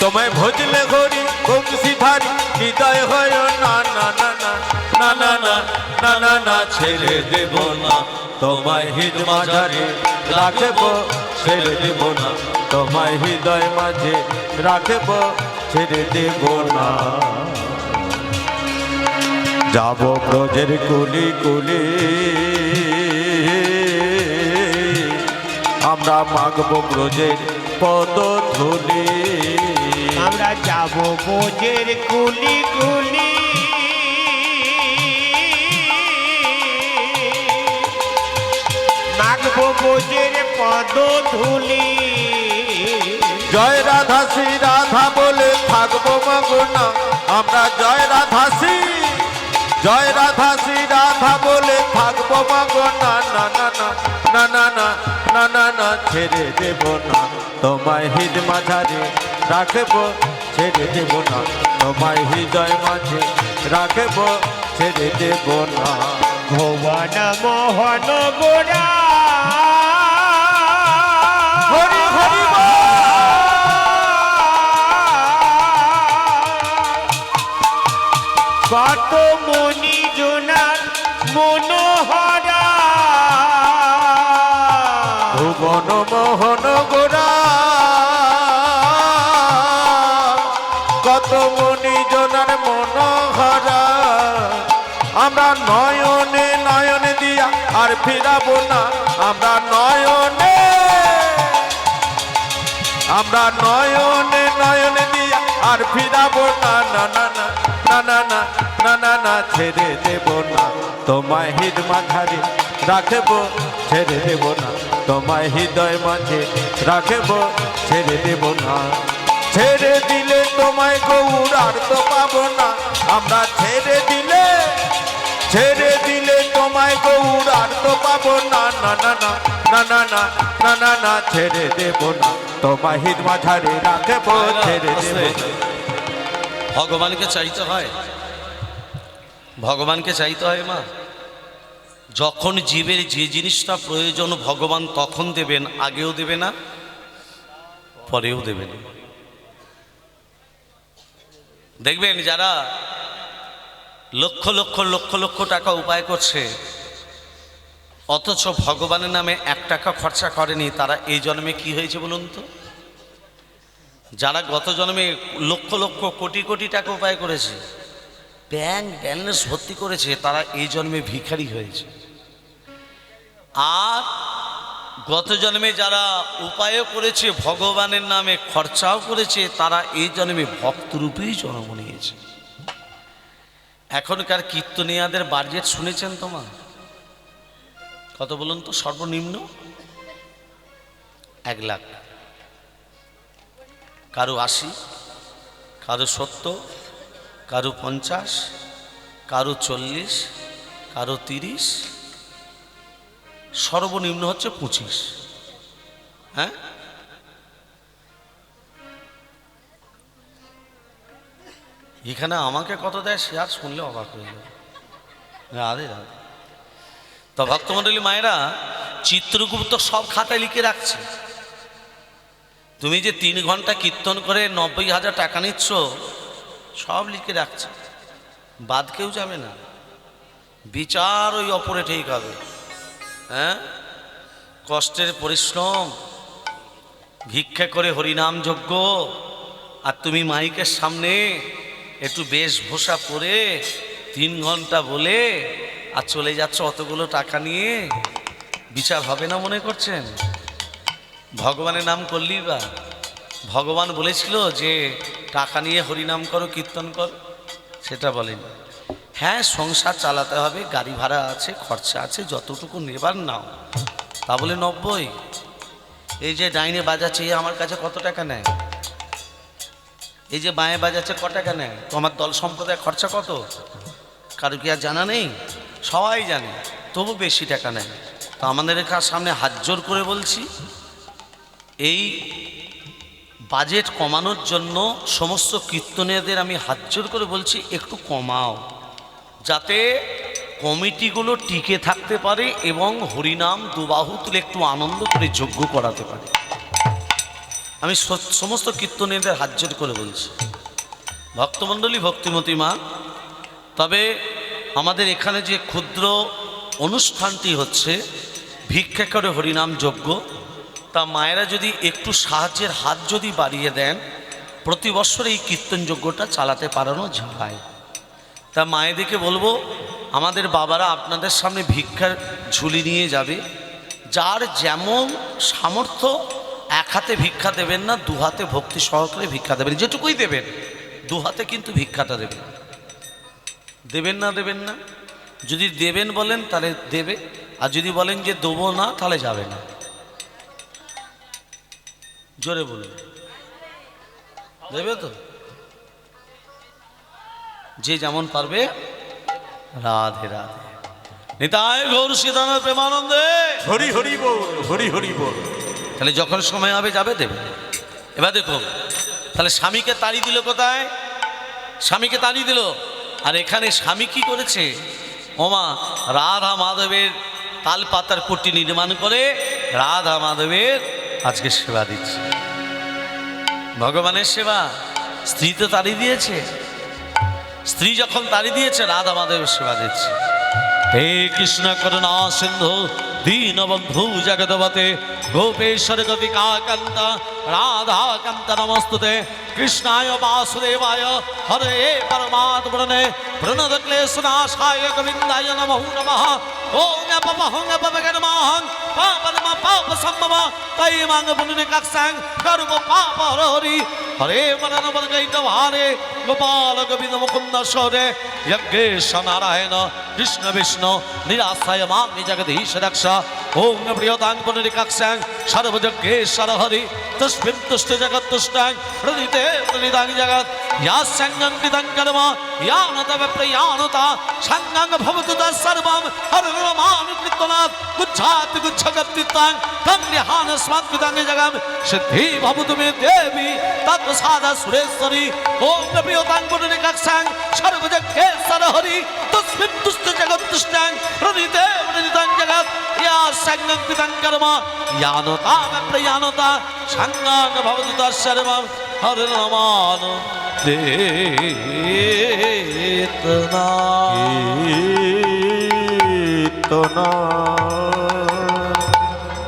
তোমায় ভজলে হরি বংশীধারী হৃদয় হয় না, না না না না না না না না না, ছেড়ে দেব না, তোমায় হৃদ মাঝারে রাখবো, ছেড়ে দেব না, তোমায় হৃদয় মাঝে রাখবো, ছেড়ে দেব না। যাব ব্রজের কুলি কুলি আমরা মাগবো ব্রজের পদধূলি, আমরা যাব বোঝের কুলি কুলি, মাগবো বোঝের পদধূলি। জয় রাধা শ্রী রাধা বলে থাকবো মগনা, আমরা জয় রাধা শ্রী, জয় রাধা শ্রী রাধা বলে থাকবো মগনা, না না না না না না না না না, ছেড়ে দেব না, তোমায় হৃদ মাঝারে রাখবো, ছেড়ে দেব না, তোমায় হৃদয় মাঝে রাখবো, ছেড়ে দেব না। ভুবন মোহন গোরা হরি হরি কত মনি জোনার মনোহরা, ভুবন মোহন গোরা কত মনি জনার মনোহরা, আমরা নয়নে নয়নে দিয়া আর ফিরাবো না, আমরা নয়নে, আমরা নয়নে নয়নে দিয়া আর ফিরাবো না, না না না না না না না না না, ছেড়ে দেব না, তোমায় হৃদ মাঝারে রাখবো, ছেড়ে দেব না, তোমায় হৃদয় মাঝে রাখবো, ছেড়ে দেব না। ছেড়ে দিলে তোমায় গৌর আর তো পাবো না, আমরা ছেড়ে দিলে তোমায় গৌর আর তো পাবো না, না না না না না না না না না, ছেড়ে দেব না, তোমায় হৃদ মাঝারে রাখবো, ছেড়ে দেব না। ভগবানকে চাইতে হয়, ভগবানকে চাইতে হয় মা। যখন জীবের যে জিনিসটা প্রয়োজন ভগবান তখন দেবেন, আগেও দেবে না, পরেও দেবেন। দেখবেন যারা লক্ষ লক্ষ লক্ষ লক্ষ টাকা উপায় করছে অথচ ভগবানের নামে 1 টাকা খরচা করেনি, তারা এই জন্মে কি হয়েছে বলুন তো? যারা গত জন্মে লক্ষ লক্ষ কোটি কোটি টাকা উপায় করেছে, ব্যাংক ব্যালেন্স ভর্তি করেছে, তারা এই জন্মে ভিখারি হয়েছে। আর গত জন্মে যারা উপায়ও করেছে, ভগবানের নামে খরচাও করেছে, তারা এই জন্মে ভক্তরূপেই জন্ম নিয়েছে। এখনকার কীর্তনিয়াদের বাজেট শুনেছেন তোমার? কত বলুন তো? সর্বনিম্ন 1 লাখ, কারো 80, কারো 70, কারো 50, কারো 40, কারো 30, সর্বনিম্ন হচ্ছে 25। হ্যাঁ, এখানে আমাকে কত দেয় সে আর শুনলে অবাক হয়ে যাবে। রাধে রাধে। তো ভক্তমণ্ডলী মায়েরা, চিত্রগুপ্ত সব খাতায় লিখে রাখছে। তুমি যে 3 ঘন্টা কীর্তন করে 90,000 টাকা নিচ্ছ, সব লিখে রাখছে, বাদ কেউ যাবে না, বিচার ওই অপরে ঠিক হবে। হ্যাঁ, কষ্টের পরিশ্রম, ভিক্ষা করে হরিনাম যজ্ঞ, আর তুমি মাইকের সামনে একটু বেশভূষা পরে 3 ঘন্টা বলে আর চলে যাচ্ছ অতগুলো টাকা নিয়ে। বিচার হবে না মনে করছেন? ভগবানের নাম করলেই বা ভগবান বলেছিল যে টাকা নিয়ে হরিনাম করো, কীর্তন করো? সেটা বলেনি। হ্যাঁ, সংসার চালাতে হবে, গাড়ি ভাড়া আছে, খরচা আছে, যতটুকু নেবার নাও। তা বলে 90? এই যে ডাইনে বাজাচ্ছে, আমার কাছে কত টাকা নেয়? এই যে বাঁয়ে বাজাচ্ছে, কত টাকা নেয়? তোমার দল সম্প্রদায় খরচা কত? কারো কি আর জানা নেই? সবাই জানে, তবু বেশি টাকা নেয়। তো আমাদের কার সামনে হাত জোর করে বলছি, এই বাজেট কমানোর জন্য সমস্ত কীর্তনীয়দের আমি হাত জোর করে বলছি, একটু কমাও, যাতে কমিটিগুলো টিকে থাকতে পারে এবং হরিনাম দুবাহু তুলে একটু আনন্দ করে যজ্ঞ করাতে পারে। আমি সমস্ত কীর্তনীয়দের হাত জোর করে বলছি। ভক্তমণ্ডলী, ভক্তিমতী মা, তবে আমাদের এখানে যে ক্ষুদ্র অনুষ্ঠানটি হচ্ছে ভিক্ষা করে হরিনাম যজ্ঞ, তা মায়েরা যদি একটু সাহায্যের হাত যদি বাড়িয়ে দেন, প্রতি বছর এই কীর্তন যজ্ঞটা চালাতে পারানো যায়। তা মায়েদেরকে বলবো, আমাদের বাবারা আপনাদের সামনে ভিক্ষার ঝুলি নিয়ে যাবে, যার যেমন সামর্থ্য, 1 হাতে ভিক্ষা দেবেন না, 2 হাতে ভক্তি সহকারে ভিক্ষা দেবেন, যেটুকুই দেবেন 2 হাতে কিন্তু ভিক্ষাটা দেবেন। দেবেন না, দেবেন না, যদি দেবেন বলেন তাহলে দেবে, আর যদি বলেন যে দেবো না তাহলে যাবে না। জোরে বলুন, দেবে তো? যে যেমন পারবে। রাধে রাধে, নিতাই গৌর সীতানাথ প্রেমানন্দে। হরি হরি বল, হরি হরি বল। তাহলে যখন সময় হবে যাবে, দেবে। এবার দেখুন, তাহলে স্বামীকে তাড়ি দিল কোথায়? স্বামীকে তাড়ি দিল, আর এখানে স্বামী কি করেছে? ওমা, রাধা মাধবের তালপাতার কুটি নির্মাণ করে রাধা মাধবের আজকে সেবা দিচ্ছে। ভগবানের সেবা। স্ত্রী তো তাড়ি দিয়েছে, স্ত্রী যখন তাড়ি দিয়েছে, রাধা মাধবের সেবা দিচ্ছে। হে কৃষ্ণ করুণা সিন্ধু দীনবন্ধু জগদপতে গোপেশ্বর গোপিকা কান্ত রাধা কান্ত নমস্তুতে। কৃষ্ণায় বাসুদেবায় হরে পরমাত্মনে প্রণত ক্লেশনাশায় গোবিন্দায় নমো নমঃ। ওং পবহং পবগণমাহং পাপনম পাপ সম্ভব তৈ মাং পুণ্যে কাক্সাং গর্ব পাপ হরি হরে মনন বলগৈত ভারে গোপাল গোবিন্দ মুকুন্দ সরে যজ্ঞেশ নারায়ণ কৃষ্ণ বিষ্ণু নিরাশায় মাং জগদীশ রক্ষা। ওং প্রিয়তাং পুণ্যে কাক্সাং সর্বযজ্ঞেশ্বর হরি তস্মিন তুষ্ট জগৎ তুষ্টাং প্রদিতে প্রদিতাং জগৎ ইয়া সঙ্গং কৃতং কর্ম ইয়ানতা বিপ্রয়ানতা সঙ্গং ভবতু তৎসর্বং হররমানুকৃতনাথ গুচ্ছাত গুচ্ছগত্তিতাং কন্যাহান স্মাৎকৃতাং জগম সিদ্ধি ভবতু মে দেবী তৎসাদা সুরেশ্বরী। ওং প্রিয়তাং পুণ্যে কাক্সাং সর্বযজ্ঞেশ্বর হরি তস্মিন তুষ্ট জগৎ তুষ্টাং প্রদিতে প্রদিতাং জগৎ ইয়া সঙ্গং কৃতং কর্ম ইয়ানতা বিপ্রয়ানতা সঙ্গং ভবতু তৎসর্বং হররমানু দেতনা।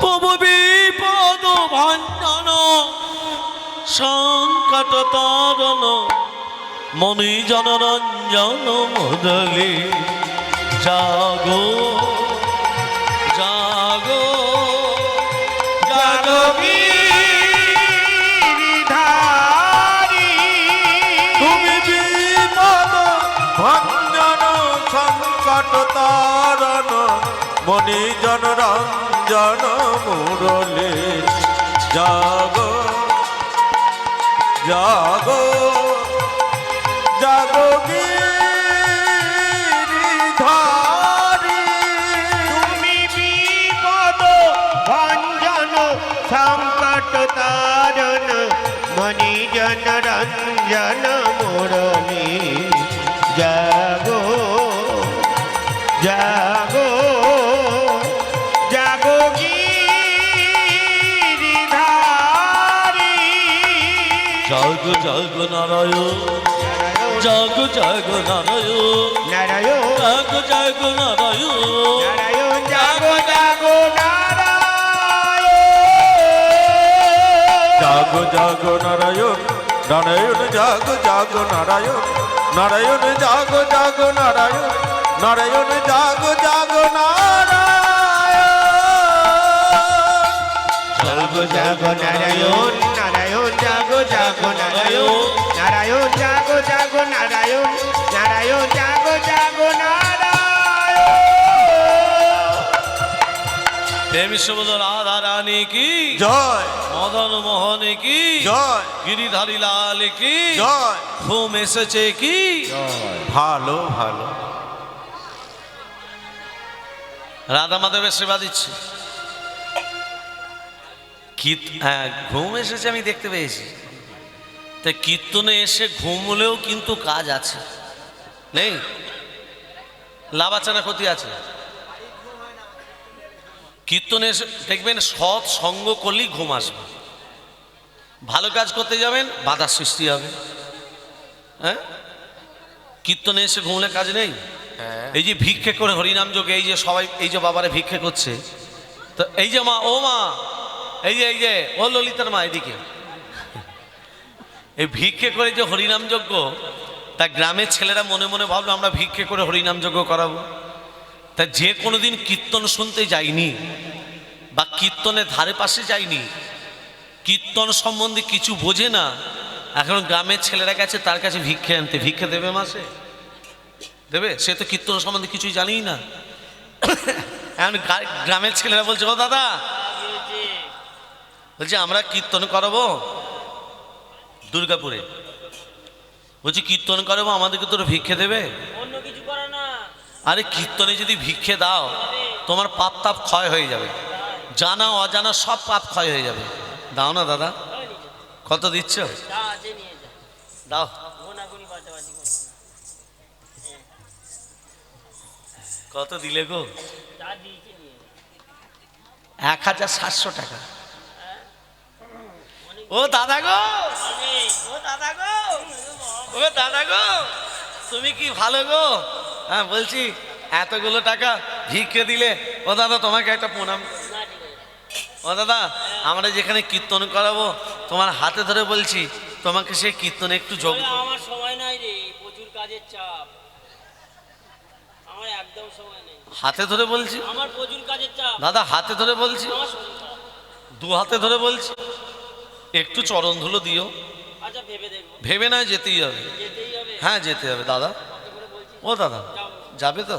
প্রভু বিপদ ভাঞ্জন সংকট তারণ মনি জনরঞ্জন মুরলি জাগো জাগো জাগো তুমি বিপদ ভঞ্জন সংকট তারণ মনি জন রঞ্জন মুরলি জাগো জাগো জাগো গিরিধারী। তুমি বিপদ ভঞ্জন সংকট তারণ মনি জন রঞ্জন মুরলি জাগো জাগো জাগো গিরিধারী। জগ জগ নারায়ণ জাগো জাগো নারায়ণ, নারায়ণ জাগো জাগো নারায়ণ, নারায়ণ জাগো জাগো জাগো জাগো নারায়ণ, নারায়ণ জাগো জাগো নারায়ণ, নারায়ণ জাগো জাগো নারায়ণ, নারায়ণ জাগো জাগো নারায়ণ। জাগো জাগো নারায়ণ, নারায়ণ জাগো জাগো নারায়ণ, নারায়ণ জাগো জাগো নারায়ণ, নারায়ণ জাগো জাগো নারায়ণ। প্রেম শব্দ রাধা রানী কি জয় মদন মোহন কি জয় গিরিধারী লাল কি জয়। ঘুম এসেছে কি ভালো ভালো। রাধা মাধবের সেবা দিচ্ছে। হ্যাঁ ঘুম এসেছে আমি দেখতে পেয়েছি। তাই কীর্তনে এসে ঘুমলেও কিন্তু কাজ আছে, নেই? লাভ আছে না ক্ষতি আছে? কীর্তনে এসে দেখবেন সৎ সঙ্গ করলেই ঘুম আসবে। ভালো কাজ করতে যাবেন বাধার সৃষ্টি হবে। হ্যাঁ কীর্তনে এসে ঘুমলে কাজ নেই। এই যে ভিক্ষে করে হরিনাম যোগে এই যে সবাই এই যে বাবারে ভিক্ষে করছে, তো এই যে মা ও মা এই যে ও ললিতার মা এদিকে এই ভিক্ষে করে যে হরিনাম যজ্ঞ, তা গ্রামের ছেলেরা মনে মনে ভাবলো আমরা ভিক্ষে করে হরিনাম যজ্ঞ করাবো। তা যে কোনোদিন কীর্তন শুনতে যায়নি বা কীর্তনের ধারে পাশে যায়নি, কীর্তন সম্বন্ধে কিছু বোঝে না, এখন গ্রামের ছেলেরা গেছে তার কাছে ভিক্ষে আনতে, ভিক্ষে দেবে মাসে? দেবে? সে তো কীর্তন সম্বন্ধে কিছুই জানেই না। এখন গ্রামের ছেলেরা বলছে ও দাদা, বলছে আমরা কীর্তন করাবো দুর্গাপুরে, বলছি কীর্তন করাবো আমাদেরকে তোর ভিক্ষে দেবে? অন্য কিছু করে না। আরে কীর্তনে যদি ভিক্ষে দাও তোমার পাপ তাপ ক্ষয় হয়ে যাবে, জানা অজানা সব পাপ ক্ষয় হয়ে যাবে। দাও না দাদা। কত দিচ্ছ? যা আছে নিয়ে যা, দাও। গোনাগুনি বাঁচাবাচি করবো না। কত দিলে গো? যা দিয়েছি নিয়ে যা। 1700 টাকা। ও দাদা গো, ও দাদা গো, ও দাদা গো, তুমি কি ভালো গো? হ্যাঁ বলছি এতগুলো টাকা ভিক্ষে দিলে। ও দাদা তোমাকে একটা প্রণাম। না ঠিক আছে। ও দাদা আমরা যেখানে কীর্তন করাবো তোমার হাতে ধরে বলছি তোমাকে সেই কীর্তনে একটু যোগ। তবে আমার সময় নাই রে, প্রচুর কাজের চাপ, আমার একদম সময় নেই। হাতে ধরে বলছি আমার প্রচুর কাজের চাপ, দাদা, হাতে ধরে বলছি, আমার শরীর খারাপ। দু হাতে ধরে বলছি একটু চরণ ধুলো দিও। আচ্ছা ভেবে দেখবো, ভেবে না যেতেই হবে। যেতেই হবে। হ্যাঁ যেতে হবে দাদা। কত করে বলছিস? ও দাদা যাবে তো?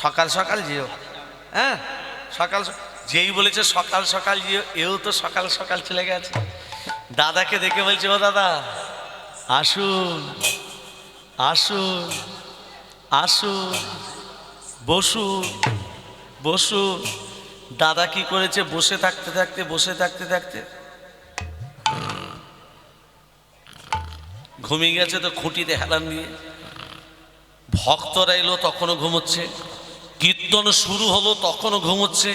সকাল সকাল যেও। হ্যাঁ সকাল যেই বলেছে সকাল সকাল যেও, এও তো সকাল সকাল চলে গেছে। দাদাকে দেখে বলছে ও দাদা আসুন আসুন আসুন, বসুন বসুন। দাদা কি করেছে, বসে থাকতে থাকতে বসে থাকতে থাকতে ঘুমিয়ে গেছে। তো খুঁটিতে হেলান দিয়ে ভক্তরা এলো তখনও ঘুমোচ্ছে, কীর্তন শুরু হলো তখনও ঘুমোচ্ছে,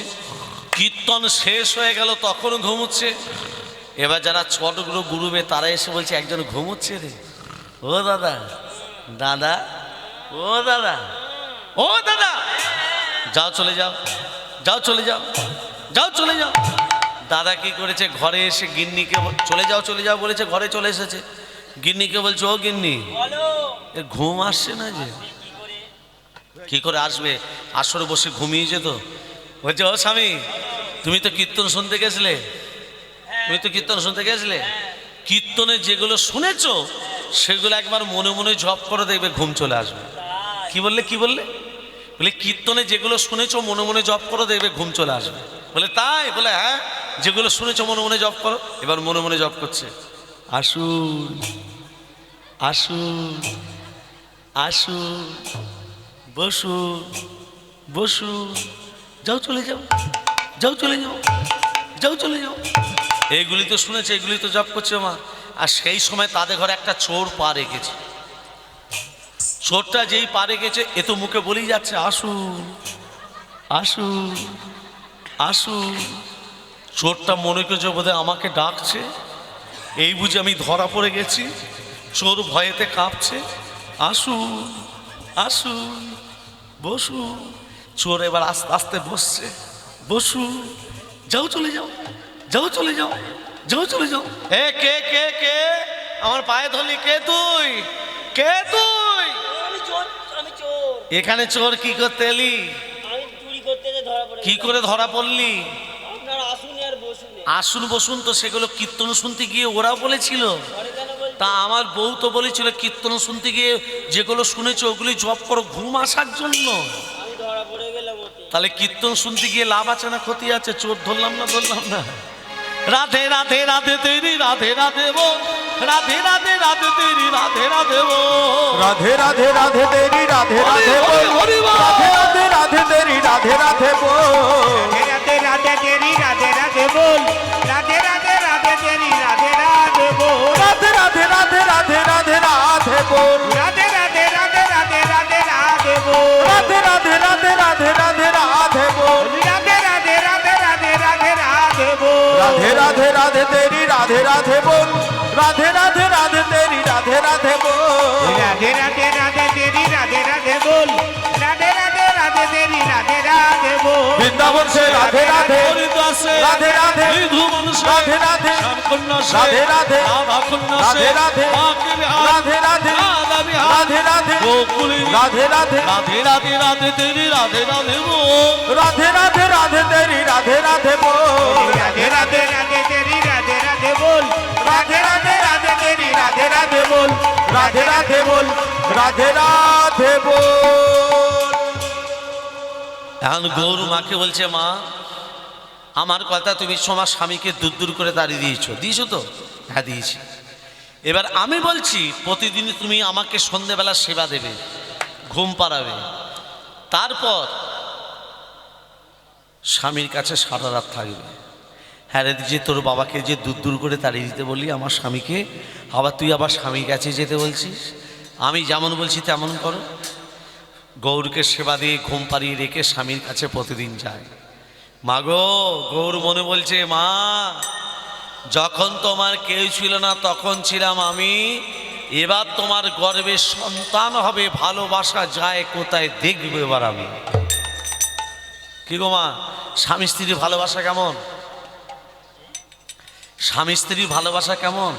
কীর্তন শেষ হয়ে গেল তখনও ঘুমোচ্ছে। এবার যারা ছোটগুলো গুরুবে তারা এসে বলছে একজন ঘুমোচ্ছে রে। ও দাদা, দাদা, ও দাদা, ও দাদা, যাও চলে যাও, যাও চলে যাও, যাও চলে যাও। দাদা কি করেছে, ঘরে এসে গিন্নিকে চলে যাও চলে যাও বলেছে, ঘরে চলে এসেছে। গিন্নিকে বলছে ও গিন্নি, বলো এর ঘুম আসছে না যে? কি করে? কি করে আসবে, আসরে বসে ঘুমিয়ে যেত। বলছে ও স্বামী তুমি তো কীর্তন শুনতে গেছিলে, তুমি তো কীর্তন শুনতে গেছিলে, কীর্তনে যেগুলো শুনেছো সেগুলো একবার মনে মনে জপ করে দেখবে ঘুম চলে আসবে। কি বললে, কি বললে? বলে কীর্তনে যেগুলো শুনেছো মনে মনে জপ করো দেখবে ঘুম চলে আসবে। বলে তাই? বলে হ্যাঁ, যেগুলো শুনেছো মনে মনে জপ করো। এবার মনে মনে জপ করছে, আসুন আসুন আসুন, বসুন বসুন, যাও চলে যাও, যাও চলে যাও, যাও চলে যাও। এইগুলি তো শুনেছে, এগুলি তো জপ করছে মা। আর সেই সময় তাদের ঘরে একটা চোর পা রেখেছে। চোরটা যেই পা রেখেছে এ তো মুখে বলেই যাচ্ছে আসুন আসুন আসুন। চোরটা মনে করছে বোধহয় আমাকে ডাকছে, এই বুঝে আমি ধরা পড়ে গেছি। চোর ভয়েতে কাঁপছে, আসুন আসুন বসুন। চোর এবার আস্তে আস্তে বসছে। বসুন, যাও চলে যাও, যাও চলে যাও, যাও চলে যাও। এ কে কে কে আমার পায়ে ধরলি? কে তুই? কে তুই? আমি চোর, আমি চোর। এখানে চোর কি করতে এলি? আমি চুরি করতে যে ধরা পড়ে কি গেলাম। করে ধরা পড়লি? আপনার আসুন আর বসুন। আসুন বসুন তো সেগুলো কীর্তন শুনতে গিয়ে ওরা বলেছিল। ঘরে কেন বলছেন? তা আমার বউ তো বলেছিল কীর্তন শুনতে গিয়ে যেগুলো শুনেছো ওগুলি জপ করো ঘুম আসার জন্য। আমি ধরা পড়ে গেলাম ওতে। তাহলে কীর্তন শুনতে গিয়ে লাভ আছে না ক্ষতি আছে? চোর ধরলাম না ধরলাম না? রাধে রাধে রাধে তেরি রাধে রাধে বল, রাধে রাধে রাধে তেরি রাধে রাধে বল। রাধে রাধে রাধে তেরি রাধে রাধে হরি বল, হরি বল। রাধে রাধে রাধে তেরি রাধে রাধে বল, রাধে রাধে তেরি রাধে রাধে বল, রাধে রাধে রাধে তেরি রাধে রাধে বল, রাধে রাধে রাধে রাধে রাধে রাধে বল, রাধে রাধে রাধে রাধে রাধে রাধে বল, রাধে রাধে রাধে রাধে রাধে রাধে বল, রাধে রাধে রাধে রাধে রাধে রাধে বল, রাধে রাধে রাধে তেরি রাধে রাধে বল, রাধে রাধে রাধে তেরি রাধে রাধে বল, রাধে রাধে রাধে তেরি রাধে রাধে বল, রাধে রাধে রাধে তেরি রাধে রাধে বল, বৃন্দাবন সে রাধে রাধে হরিদাসে, রাধে রাধে বিধু মানুষে, রাধে রাধে শ্যামকন্যাসে, রাধে রাধে রাধাকন্যাসে, রাধে রাধে বাঁকে বিহার, রাধে রাধে রাধা বিহার, রাধে রাধে গোকুলে, রাধে রাধে রাধে রাধে রাধে তেরি রাধে রাধে বল। রাধে রাধে রাধে তেরি রাধে রাধে বল, রাধে রাধে রাধে তেরি রাধে রাধে বল, রাধে রাধে রাধে তেরি রাধে রাধে বল, রাধে রাধে বল, রাধে রাধে বল। এখন গৌর মাকে বলছে, মা আমার কথা তুমি তোমার স্বামীকে দূর দূর করে তাড়িয়ে দিয়েছো। দিয়েছো তো? হ্যাঁ দিয়েছি। এবার আমি বলছি প্রতিদিন তুমি আমাকে সন্ধেবেলা সেবা দেবে, ঘুম পাড়াবে, তারপর স্বামীর কাছে সারা রাত থাকবে। হ্যাঁ রে, যে তোর বাবাকে যে দূর দূর করে তাড়িয়ে দিতে বলি আমার স্বামীকে, আবার তুই আবার স্বামীর কাছে যেতে বলছিস। আমি যেমন বলছি তেমন করো। গৌরকে সেবা দিয়ে ঘুম পাড়িয়ে রেখে স্বামীর কাছে প্রতিদিন যায়। মা গো, গৌর মনে বলছে, মা যখন তোমার কেউ ছিল না তখন ছিলাম আমি, এবার তোমার গর্ভে সন্তান হবে, ভালোবাসা যায় কোথায় দেখবে এবার আমি। কি গো মা, স্বামী স্ত্রীর ভালোবাসা কেমন? স্বামী স্ত্রীর ভালোবাসা কেমন?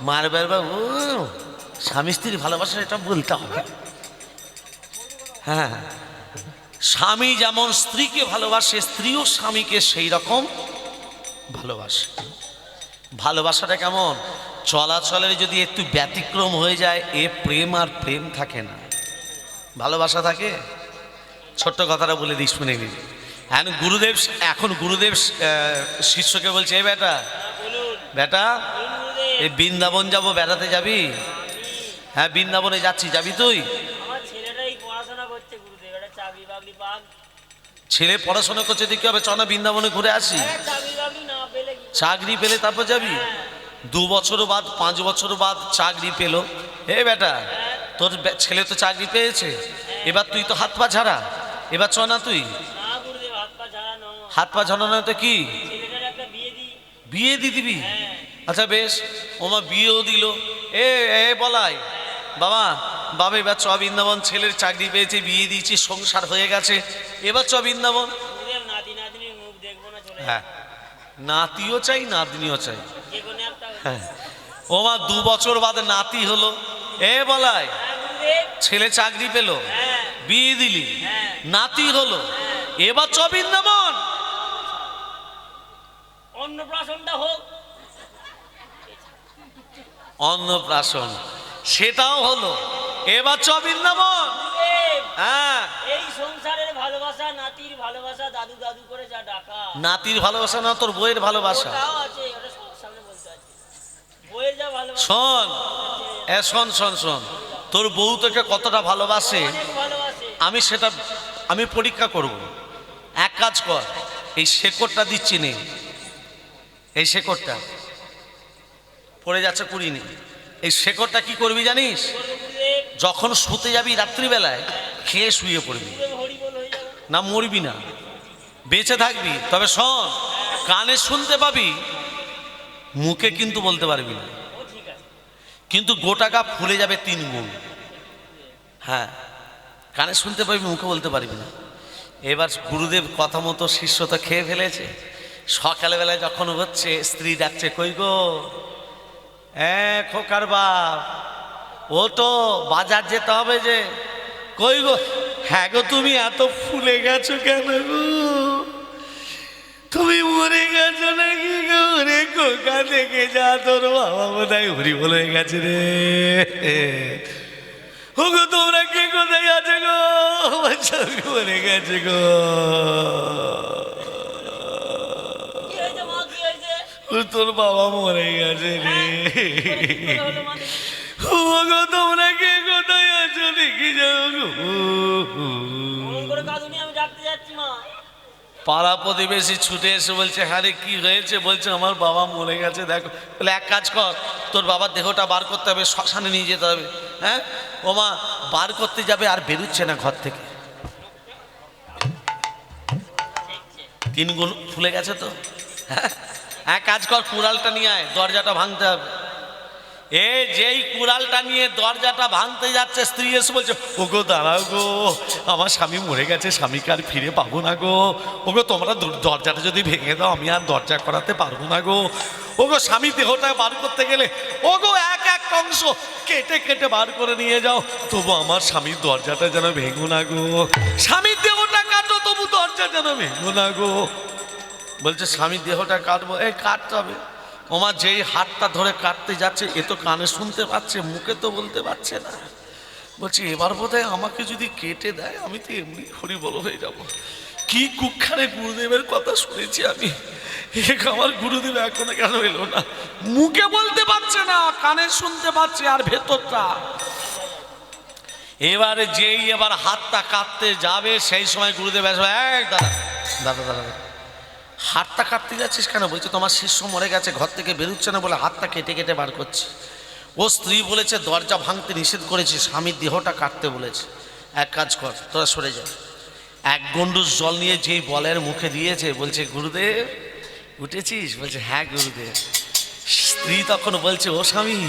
মায়ের বাবা, ও স্বামী স্ত্রীর ভালোবাসা এটা বলতে হবে। হ্যাঁ, স্বামী যেমন স্ত্রীকে ভালোবাসে, স্ত্রীও স্বামীকে সেই রকম ভালোবাসে। ভালোবাসাটা কেমন? চলাচলের যদি একটু ব্যতিক্রম হয়ে যায় এ প্রেম আর প্রেম থাকে না, ভালোবাসা থাকে। ছোট্ট কথাটা বলে দিই, শুনে নিন। এখন গুরুদেব শিষ্যকে বলছে, এই বেটা, বলুন বেটা বলুন গুরুদেব। এই বৃন্দাবন যাবো, বেড়াতে যাবি? হ্যাঁ বৃন্দাবনে যাচ্ছি, যাবি তুই? আমার ছেলেটাই পড়াশোনা করছে গুরুদেব, একটা চাকরি বাকরি পাক। ছেলে পড়াশোনা করছে দেখতে হবে, চ না বৃন্দাবনে ঘুরে আসি। চাকরি বাকরি না পেলে কি? চাকরি পেলে তারপর যাবি। 2 বছর বাদ 5 বছর বাদ চাকরি পেলো। হে বেটা, তোর ছেলে তো চাকরি পেয়েছে, এবার তুই তো হাত পা ঝাড়া, এবার চ না তুই। না গুরুদেব, হাত পা ঝাড়ানো। হাত পা ঝাড়ানো তো কি, ছেলেটার একটা বিয়ে দিই। বিয়ে দিয়ে দিবি? হ্যাঁ। আচ্ছা বেশ, ওমা বিয়েও দিল। এ এ বলাই বাবা, বাবা এবার চ বৃন্দাবন, ছেলের চাকরি পেয়েছে, বিয়ে দিয়েছি, সংসার হয়ে গেছে, এবার চ বৃন্দাবন। গুরুদেব নাতি নাতনির মুখ দেখবো না, চলে হ্যাঁ, নাতিও চাই নাতনিও চাই। যে কোনো একটা। হ্যাঁ, ওমা 2 বছর বাদে নাতি হলো। এ বলাই, হ্যাঁ গুরুদেব। ছেলে চাকরি পেলো, হ্যাঁ বিয়ে দিলি, হ্যাঁ নাতি হলো, এবার চ বৃন্দাবন। অন্নপ্রাশনটা হোক। অন্নপ্রাশন সেটাও হলো, এবার চ বৃন্দাবন। গুরুদেব, হ্যাঁ, এই সংসারের ভালোবাসা, নাতির ভালোবাসা, দাদু দাদু করে যা ডাকা, নাতির ভালোবাসা না তোর বইয়ের ভালোবাসা। ওটাও আছে, ওটা সবার সামনে বলতে আছে। বইয়ের যা ভালোবাসা, শোন, শোন শোন শোন, তোর বউ তোকে কতটা ভালোবাসে অনেক ভালোবাসে। আমি সেটা পরীক্ষা করব। এক কাজ কর, এই শেকড়টা দিচ্ছি নে, এই শেকড়টা পড়ে যাচ্ছে কুড়িনি, এই শেকড়টা কি করবি জানিস? গুরুদেব, যখন শুতে যাবি রাত্রিবেলায় খেয়ে শুয়ে পড়বি, গুরুদেব হরিবল হয়ে যাবে। না মরবি না, বেঁচে থাকবি। তবে শোন, কানে শুনতে পাবি, মুখে কিন্তু বলতে পারবি না, ও ঠিক আছে। কিন্তু গোটা গা ফুলে যাবে 3 গুণ। হ্যাঁ, কানে শুনতে পারবি, মুখে বলতে পারবি না। এবার গুরুদেব কথা মতো শিষ্য তো খেয়ে ফেলেছে। সকালবেলায় যখন হচ্ছে, স্ত্রী ডাকছে, কই গো খোকার বাপ, ও তো বাজার যেতে হবে যে। কই গো? হ্যাঁ গো, তুমি এত ফুলে গেছো কেন গো? তুমি মরে গেছো নাকি গো? রে খোকা, দেখে যা, তোর বাবা বোধহয় হরি বলে গেছে রে। ও গো, তোমরা কে কোথায় আছে গো? বাচ্চা মরে গেছে গো। কি হয়েছে মা, কি হয়েছে? ও তোর বাবা মরে গেছে রে। কি হলো মা দেখি? ও গো, তোমরা কে কোথায় আছো দেখি যাও গো। অমন করে কাঁদুনি, আমি ডাকতে যাচ্ছি মা। পাড়া প্রতিবেশী ছুটে এসে বলছে, হ্যাঁ রে কি হয়েছে? বলছে আমার বাবা মরে গেছে। দেখো, বলে এক কাজ কর, তোর বাবার দেহটা বার করতে হবে, শ্মশানে নিয়ে যেতে হবে। হ্যাঁ, ও মা বার করতে যাবে আর বেরোচ্ছে না ঘর থেকে। 3 গুণ ফুলে গেছে তো। হ্যাঁ, এক কাজ কর, কুড়ালটা নিয়ে আয়, দরজাটা ভাঙতে হবে। যেই কুড়ালটা নিয়ে দরজাটা ভাঙতে যাচ্ছে, স্ত্রী এসে বলছে, ও গো দাঁড়াও গো, আমার স্বামী মরে গেছে, স্বামীকে আর ফিরে পাবো না গো। ও গো, তোমরা দরজাটা যদি ভেঙে দাও, আমি আর দরজা করাতে পারবো না গো। ও গো, স্বামী দেহটা বার করতে গেলে ও গো এক এক অংশ কেটে কেটে বার করে নিয়ে যাও, তবু আমার স্বামীর দরজাটা যেন ভেঙো না গো। স্বামীর দেহটা কাটো, তবু দরজা যেন ভেঙো না গো। বলছে, স্বামীর দেহটা কাটবো, কাটতে হবে। ওমা যেই হাতটা ধরে কাটতে যাচ্ছে, এ তো কানে শুনতে পাচ্ছে, মুখে তো বলতে পারছে না। বলছি, এবার বোধহয় আমাকে যদি কেটে দেয়, আমি তো এমনি হরিবল হয়ে যাব। কি কুক্ষারে গুরুদেবের কথা শুনেছি আমি। আমার গুরুদেব এখনো কেন এলো না? মুখে বলতে পারছে না, কানে শুনতে পাচ্ছে, আর ভেতরটা। এবারে যেই এবার হাতটা কাটতে যাবে, সেই সময় গুরুদেব আসবে, দাদা দাদা দাদা, হাতটা কাটতে যাচ্ছিস কেন? বলছে, তোমার শিষ্য মরে গেছে, ঘর থেকে বেরোচ্ছে না বলে হাতটা কেটে কেটে বার করছে। ও স্ত্রী বলেছে, দরজা ভাঙতে নিষেধ করেছে, স্বামীর দেহটা কাটতে বলেছে। এক কাজ কর, তোরা সরে যা। 1 গন্ডুস জল নিয়ে যেই বলের মুখে দিয়েছে, বলছে, গুরুদেব উঠেছিস? বলছে, হ্যাঁ গুরুদেব। স্ত্রী তখন বলছে, ও স্বামী,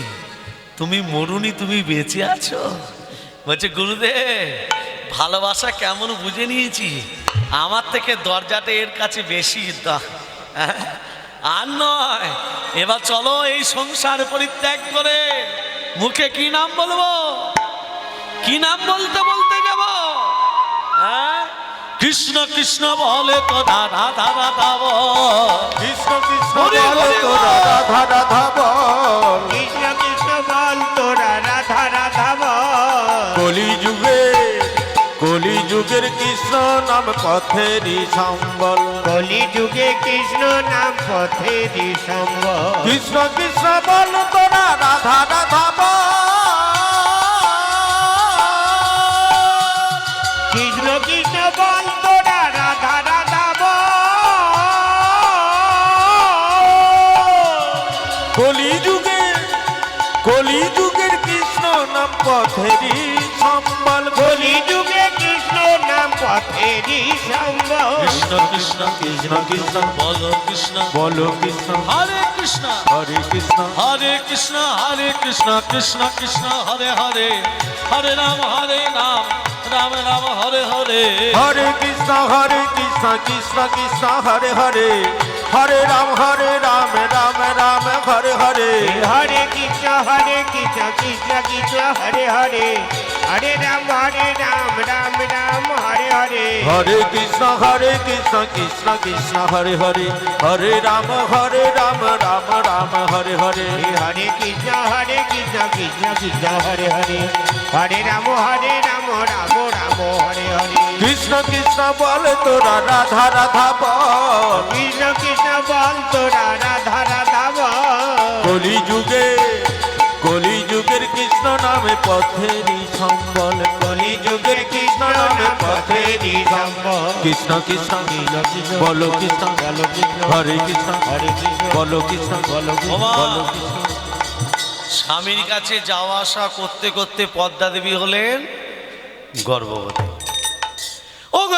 তুমি মরুনি, তুমি বেঁচে আছো। বলছে, গুরুদেব ভালোবাসা কেমন বুঝে নিয়েছি, আমার থেকে দরজাটা এর কাছে বেশি। আর নয়, এবার চলো এই সংসার পরিত্যাগ করে মুখে কি নাম বলবো, কি নাম বলতে বলতে যাব? কৃষ্ণ কৃষ্ণ বলে তো রাধা রাধা বল, কৃষ্ণ কৃষ্ণ বলে তোরা রাধা রাধা বল, কৃষ্ণ কৃষ্ণ বল তোরা রাধা রাধা বল। কলি যুগের কৃষ্ণ নাম পথেরই সম্বল, কলি যুগে কৃষ্ণ নাম পথেরই সম্বল। কৃষ্ণ কৃষ্ণ বল তোরা রাধা রাধা বল, কৃষ্ণ কৃষ্ণ বল তোরা রাধা রাধা বল। কলি যুগের কৃষ্ণ নাম পথেরই সম্বল, কলি যুগে কৃষ্ণ নাম পথেরই সম্বল। কৃষ্ণ কৃষ্ণ কৃষ্ণ কৃষ্ণ বলো কৃষ্ণ, বলো কৃষ্ণ হরে কৃষ্ণ হরে কৃষ্ণ, হরে কৃষ্ণ হরে কৃষ্ণ, কৃষ্ণ কৃষ্ণ হরে হরে, হরে রাম রাম রাম হরে হরে। হরে কৃষ্ণ কৃষ্ণ কৃষ্ণ হরে হরে, হরে রাম রাম রাম হরে হরে। হরে কৃষ্ণ কৃষ্ণ কৃষ্ণ হরে হরে, হরে রাম রাম রাম হরে হরে। হরে কৃষ্ণ কৃষ্ণ কৃষ্ণ হরে হরে, হরে রাম রাম রাম হরে হরে। হরে কৃষ্ণ কৃষ্ণ কৃষ্ণ হরে হরে, হরে রাম রাম রাম হরে হরে। কৃষ্ণ কৃষ্ণ বল তোরা রাধা রাধা বল, কৃষ্ণ কৃষ্ণ বল তোরা রাধা রাধা বল। কলি যুগের কৃষ্ণ নামে পথেরই সম্বল, কলি যুগের কৃষ্ণ নামে পথেরই সম্বল। কৃষ্ণ কৃষ্ণ বলো কৃষ্ণ, বলো কৃষ্ণ হরে কৃষ্ণ বলো কৃষ্ণ, বলো বলো কৃষ্ণ। স্বামীর কাছে যাওয়া আসা করতে করতে পদ্মা দেবী হলেন গর্ভবতী। ও গো,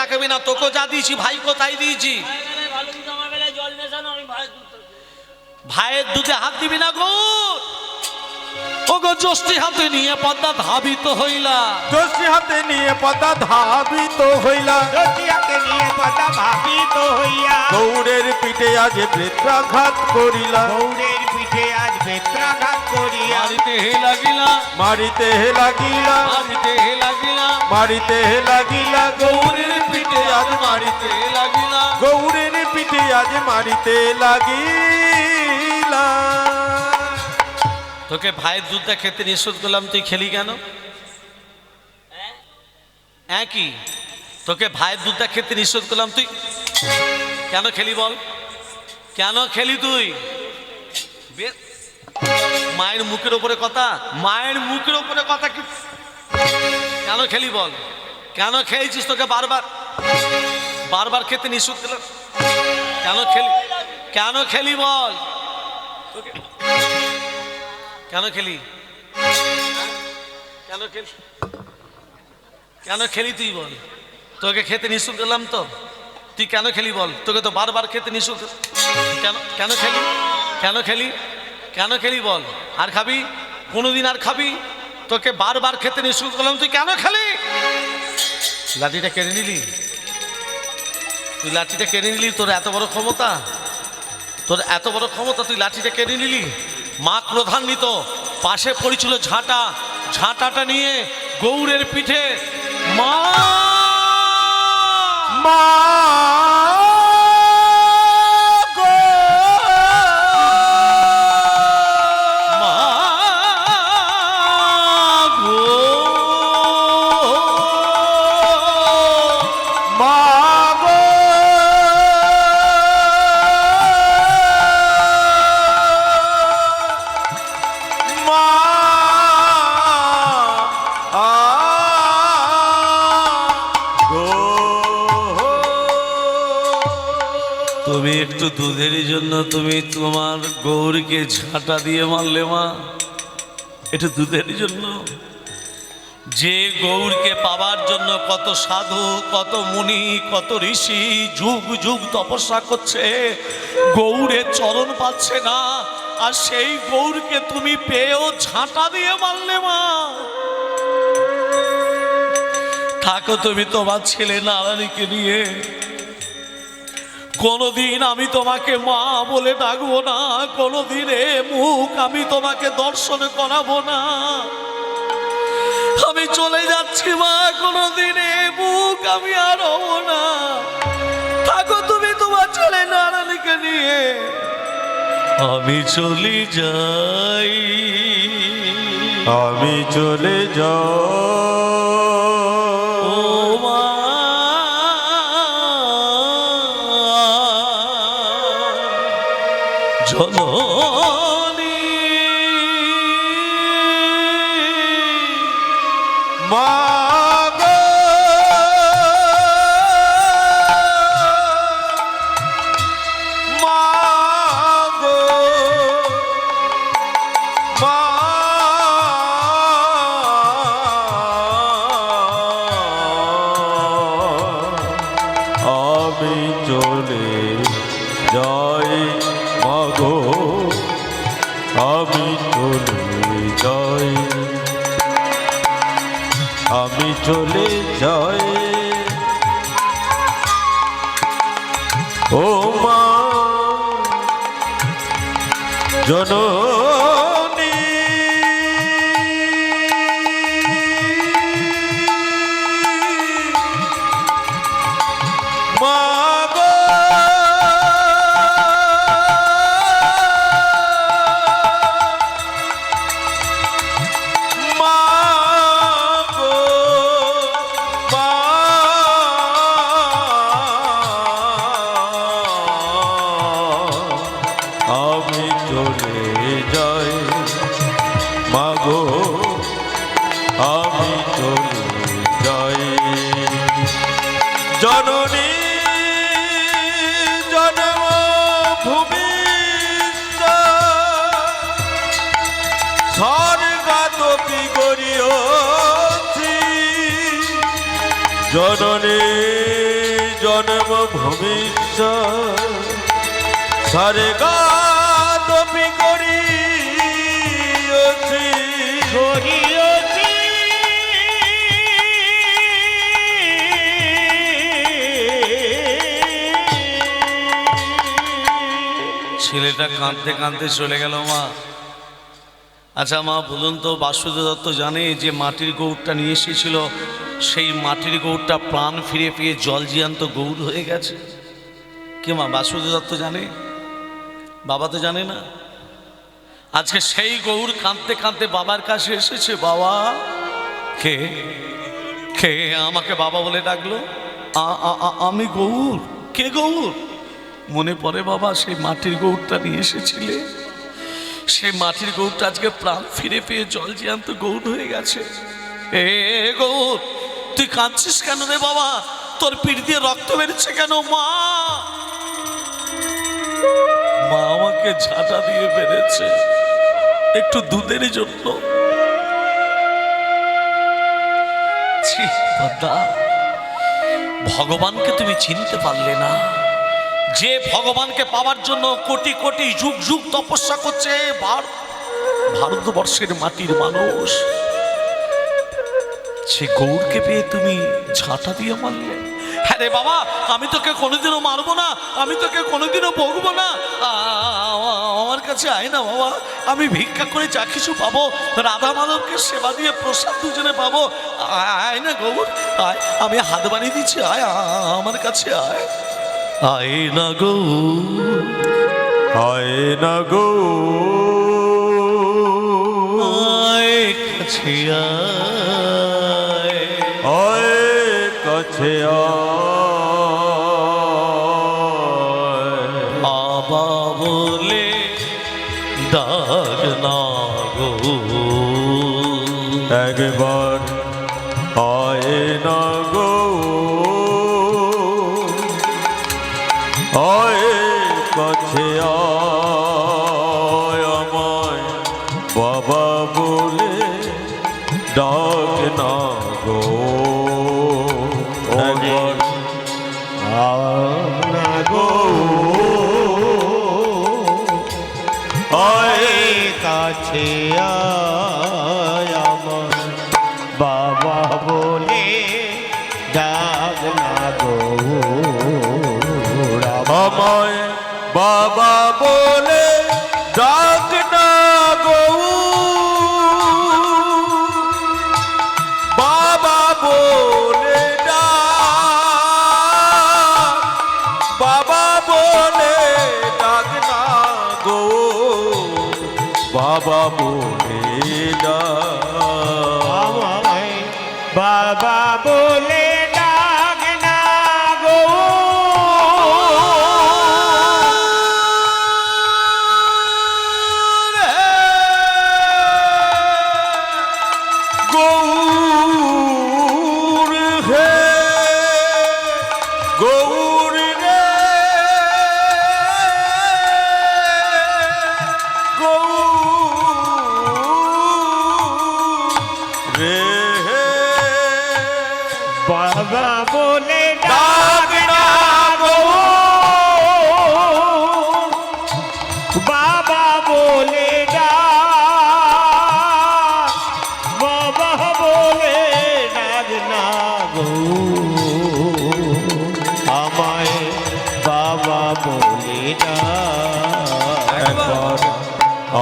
রাখবি না, তোকে যা দিয়েছি ভাই কোথায় দিয়েছি। ভাইয়ের বেলায় ভালো দুধ, আমার বেলায় জল মেশানো, আমি ভাইয়ের দুধ ভাইয়ের দুধে হাত দিবি না গো। ওগো জ্যোষ্ঠী হাতে নিয়ে পদ্মা ধাবিত হইলা, জ্যোষ্ঠী হাতে নিয়ে পদ্মা ধাবিত হইলা, জ্যোতিয়াকে নিয়ে পদা ভাবিত হইয়া গৌরের পিঠে আজ বেত্রাঘাত করিলা, গৌরের পিঠে আজ বেত্রাঘাত করিয়া মারিতে লাগিলা, মারিতে লাগিলা, মারিতে লাগিলা, মারিতে লাগিলা, গৌরের পিঠে আজ মারিতে লাগিলা। গৌরের পিঠে আজ মারিতে লাগিলা। তোকে ভাইয়ের দুধটা খেতে নিষেধ করলাম, তুই খেলি কেন? হ্যাঁ কি তোকে ভাইয়ের দুধটা খেতে নিষেধ করলাম, তুই কেন খেলি বল? কেন খেলি তুই? মায়ের মুখের ওপরে কথা, মায়ের মুখের ওপরে কথা কি? কেন খেলি বল? কেন খেয়েছিস? তোকে বারবার বারবার খেতে নিষেধ করলাম, কেন খেলি? কেন খেলি বল? তোকে কেন খেলি? কেন খেলি? কেন খেলি তুই বল? তোকে খেতে নিষেধ করলাম তো, তুই কেন খেলি বল? তোকে তো বারবার খেতে নিষেধ। কেন কেন খেলি? কেন খেলি? কেন খেলি বল? আর খাবি? কোনোদিন আর খাবি? তোকে বারবার খেতে নিষেধ করলাম, তুই কেন খেলি? লাঠিটা কেড়ে নিলি, তুই লাঠিটা কেড়ে নিলি। তোর এত বড় ক্ষমতা, তোর এত বড় ক্ষমতা, তুই লাঠিটা কেড়ে নিলি। মা ক্রোধান্বিত, পাশে পড়েছিল ঝাঁটা, ঝাঁটাটা নিয়ে গৌরের পিঠে মা মা গো, মা গো, মা গো, মা গো। তুমি একটু দুধের জন্য তুমি তোমার গৌরকে ঝাঁটা দিয়ে মারলে মা, একটু দুধের জন্য। যে গৌরকে পাবার জন্য কত সাধু, কত মুনি, কত ঋষি যুগ যুগ তপস্যা করছে, গৌরের চরণ পাচ্ছে না, আর সেই গৌরকে তুমি পেয়েও ঝাঁটা দিয়ে মারলে মা। থাকো তুমি তোমার ছেলে নারায়ণীকে নিয়ে, কোনোদিন আমি তোমাকে মা বলে ডাকবো না, কোনোদিন এ মুখ আমি তোমাকে দর্শন করাবো না। আমি চলে যাচ্ছি মা, কোনোদিন এ মুখ আমি আর হবো না। থাকো তুমি তোমার ছেলে নারায়ণীকে নিয়ে, আমি চলে যাই, আমি চলে যাই, ও মা জননী। মা গো, মা গো, মা আমি চলে যাই, মা গো, আমি চলে যাই, আমি চলে যাই, ও মা জননী। মা গো, মা গো, মা আমি চলে যাই, মা গো, আমি চলে যাই, জননী জন্মভূমি স্বর্গাদপি গরিয়সি, জননী জন্ম ভবিষ্যৎ সারে গাদপি করিয়ছি করিয়ছি ছেলেটা কাঁদতে কাঁদতে চলে গেল মা। আচ্ছা মা বলুন তো, বাসুদেব দত্ত জানে যে মাটির গৌরটা নিয়ে এসেছিল সেই মাটির গৌরটা প্রাণ ফিরে পেয়ে জল জিয়ান্ত গৌর হয়ে গেছে? কে মা, বাসুদেব দত্ত জানে? বাবা তো জানে না। আজকে সেই গৌর কাঁদতে কাঁদতে বাবার কাছে এসেছে। বাবা, কে কে আমাকে বাবা বলে ডাকলো? আমি গৌর। কে গৌর? মনে পড়ে বাবা, সেই মাটির গৌরটা নিয়ে এসেছিলে, সেই মাটির গৌরটা আজকে প্রাণ ফিরে পেয়ে জল জিয়ান্ত গৌর হয়ে গেছে। এ গৌর, তুই কাঁদছিস কেন রে বাবা? তোর পিঠ দিয়ে রক্ত বেরোচ্ছে কেন? মা, মা আমাকে ঝাঁটা দিয়ে বেড়েছে একটু দুধের জন্য। ছি পদ্মা, ভগবানকে তুমি চিনতে পারলে না? যে ভগবানকে পাওয়ার জন্য কোটি কোটি যুগ যুগ তপস্যা করছে ভারতবর্ষের মাটির মানুষ, সে গৌরকে পেয়ে তুমি ঝাঁটা দিয়ে মারলে। হ্যাঁ রে বাবা, আমি তোকে কোনোদিনও মারবো না, আমি তোকে কোনোদিনও বকবো না। আমার কাছে আয় না বাবা, আমি ভিক্ষা করে যা কিছু পাবো, রাধা মাধবকে সেবা দিয়ে প্রসাদ দুজনে পাবো। আয় না গৌর, আয়, আমি হাত বাড়িয়ে দিচ্ছি, আয় আমার কাছে আয়। আয় না গৌর, আয় না গো আয় কাছে আয়, আয় কাছে আয়। বাবা বলে ডাক না গৌর, একবার আয় না গো আয় কাছে আয়, আমায় বাবা বলে ডাক না গো। একবার না গো আয় কাছে আয়, আমার বাবা বলে ডাক না গো। আমায় বাবা বলে ডাক না গো, বাবা বলে ডাক, বাবা বলে ডাক না গো, বাবা বলে ডাক। আমায় বাবা বলে ডাক না গো। গৌর হে গৌর রে, গৌর রে, বাবা বলে ডাক না গো, বাবা বলে ডাক, বাবা বলে ডাক না গো। আমায় বাবা বলে ডাক, একবার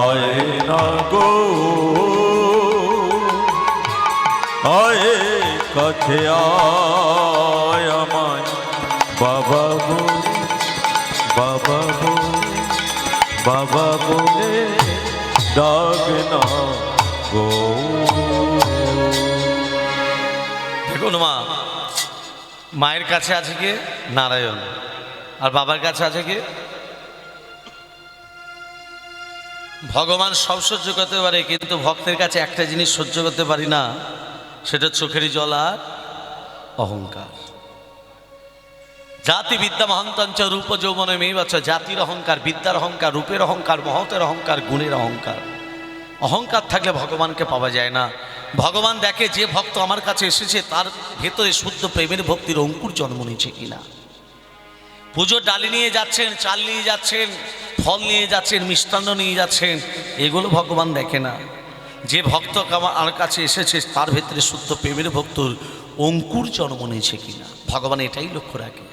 আয় না গো আয় কাছে আয়, আমায় বাবা বলে, বাবা বলে, বাবা বলে ডাক না গো। দেখুন মা, মায়ের কাছে আছে কে? নারায়ণ। আর বাবার কাছে আছে কে? ভগবান সব সহ্য করতে পারে, কিন্তু ভক্তের কাছে একটা জিনিস সহ্য করতে পারি না, সেটা চোখের জল আর অহংকার। জাতি বিদ্যা মহান্তঞ্চ রূপ যৌবনে মেবাচ, জাতির অহংকার, বিদ্যার অহংকার, রূপের অহংকার, মহতের অহংকার, গুণের অহংকার। অহংকার থাকলে ভগবানকে পাওয়া যায় না। ভগবান দেখে যে ভক্ত আমার কাছে এসেছে তার ভেতরে শুদ্ধ প্রেমের ভক্তির অঙ্কুর জন্ম নিয়েছে কিনা। পুজোর ডালি নিয়ে যাচ্ছেন, চাল নিয়ে যাচ্ছেন, ফল নিয়ে যাচ্ছেন, মিষ্টান্ন নিয়ে যাচ্ছেন, এগুলো ভগবান দেখে না। যে ভক্ত আমার কাছে এসেছে তার ভেতরে শুদ্ধ প্রেমের ভক্তর অঙ্কুর জন্ম নিয়েছে কিনা, ভগবান এটাই লক্ষ্য রাখে।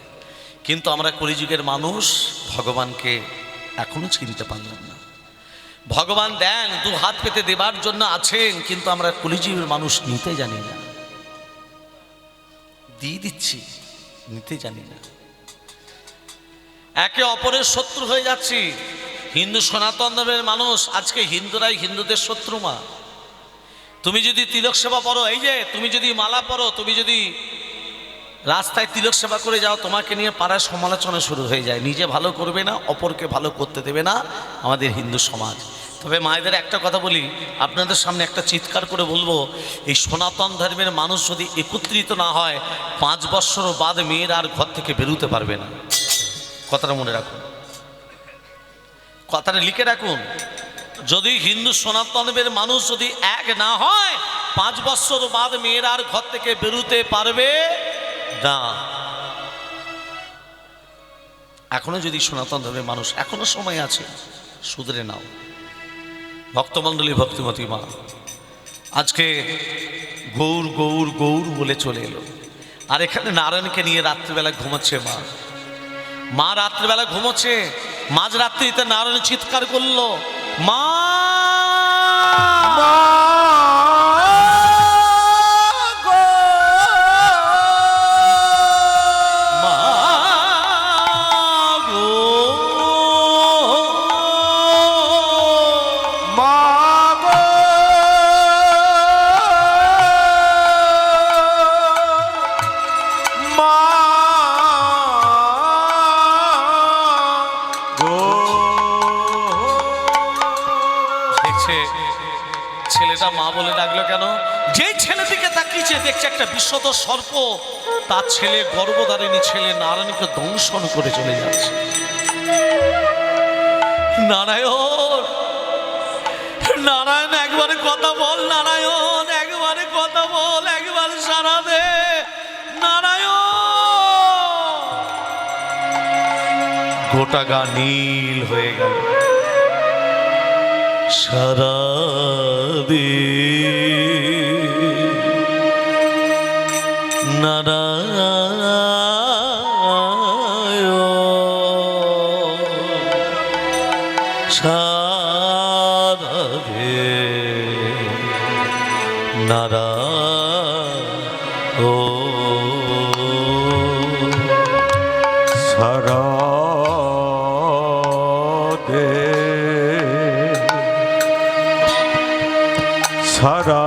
কিন্তু আমরা কলিযুগের মানুষ ভগবানকে এখনো চিনতে পারলাম না। ভগবান দেন, দু হাত পেতে দেবার জন্য আছেন, কিন্তু আমরা কলিযুগের মানুষ নিতে জানি না। দিয়ে দিচ্ছি, নিতে জানি না। একে অপরের শত্রু হয়ে যাচ্ছি। হিন্দু সনাতন ধর্মের মানুষ আজকে হিন্দুরাই হিন্দুদের শত্রু মা। তুমি যদি তিলক সেবা পড়ো, এই যে তুমি যদি মালা পড়ো, তুমি যদি রাস্তায় তিলক সেবা করে যাও, তোমাকে নিয়ে পাড়ায় সমালোচনা শুরু হয়ে যায়। নিজে ভালো করবে না, অপরকে ভালো করতে দেবে না আমাদের হিন্দু সমাজ। তবে মায়েদের একটা কথা বলি, আপনাদের সামনে একটা চিৎকার করে বলবো, এই সনাতন ধর্মের মানুষ যদি একত্রিত না হয় 5 বৎসর বাদ মেয়েরা আর ঘর থেকে বেরোতে পারবে না। কথাটা মনে রাখুন, কথাটা লিখে রাখুন। যদি হিন্দু সনাতনের মানুষ যদি এক না হয় 5 বৎসর বাদ মেয়েরা আর ঘর থেকে বেরোতে পারবে না। এখনো যদি সনাতন ধর্মের মানুষ, এখনো সময় আছে, শুধরে নাও। ভক্তমণ্ডলী, ভক্তিমতী মা আজকে গৌর গৌর গৌর বলে চলে এলো, আর এখানে নারায়ণকে নিয়ে রাত্রিবেলা ঘুমাচ্ছে মা। মা রাত্রিবেলা ঘুমোচ্ছে, মাঝরাত্রিতে নারায়ণ চিৎকার করলো, মা ছেলেটা মা বলে ডাকলো কেন? যে ছেলেটিকে তাকিয়েছে দেখছে একটা বিশ্বত সর্প, তার ছেলে গর্ভধারিণী ছেলে নারায়ণকে দংশন করে চলে যাচ্ছে। নারায়ণ, নারায়ণ একবারে কথা বল, নারায়ণ একবারে কথা বল, একবার সারা দে নারায়ণ। গোটা গা নীল হয়ে গেল। সারা দে নারায়ণ, সারা দে নারায়ণ, সারা দে সারা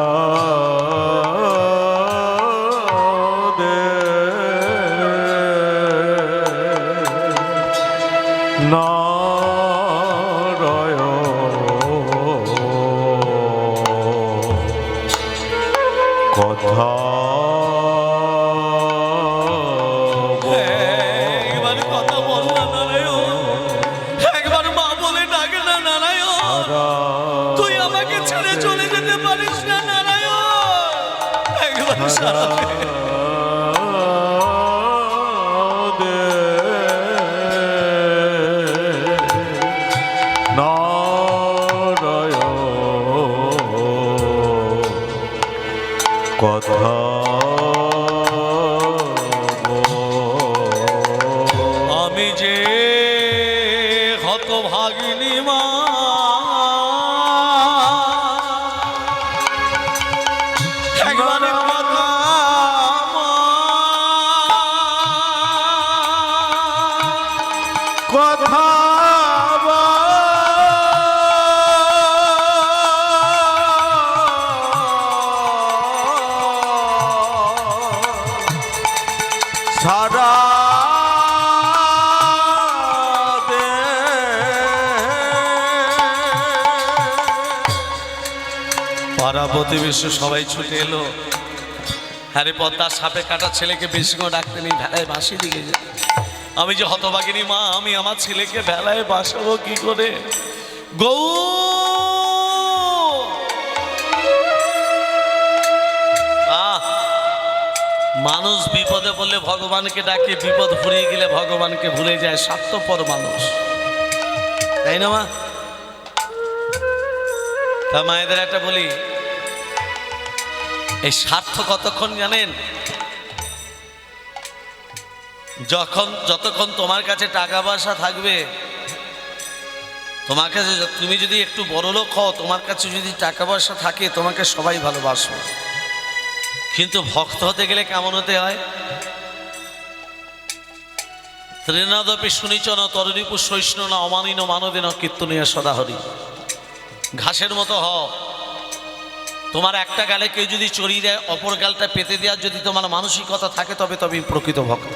দে নারায়ণ, কথা একবার কথা বল না নারায়ণ, একবার মা বলে ডাকে না নারায়ণ। তুই আমাকে ছেড়ে চলে যেতে পারিস না নারায়ণ, একবার সারা দে। কথা আমি যে হতভাগিনী মা, একবার কথা মা, কথা সারা দে পাড়া প্রতিবেশী সবাই ছুটে এলো। হ্যারে পদ্মার সাপে কাটা ছেলেকে বেশি করে ডাকতে নেই, ভেলায় বাসি দিকে যায়। আমি যে হতভাগিনী মা, আমি আমার ছেলেকে ভেলায় বাসাবো কি করে? গৌ মানুষ বিপদে পড়লে ভগবানকে ডাকে, বিপদ ফুরিয়ে গেলে ভগবানকে ভুলে যায়, স্বার্থপর মানুষ, তাই না মা? তা মায়েদের একটা বলি, এই স্বার্থ কতক্ষণ জানেন? যতক্ষণ তোমার কাছে টাকা পয়সা থাকবে, তোমার কাছে তুমি যদি একটু বড় লোক হও, তোমার কাছে যদি টাকা পয়সা থাকে, তোমাকে সবাই ভালোবাসবে। কিন্তু ভক্ত হতে গেলে কেমন হতে হয়? ত্রিনাদপি শুনিচন তরুণীপুর সৈষ্ণ না অমানিন মানদেন কীর্তনীয় সদাহরি। ঘাসের মতো হও। তোমার একটা গালে কেউ যদি চড়িয়ে দেয়, অপর গালটা পেতে দেওয়ার যদি তোমার মানসিকতা থাকে, তবে প্রকৃত ভক্ত।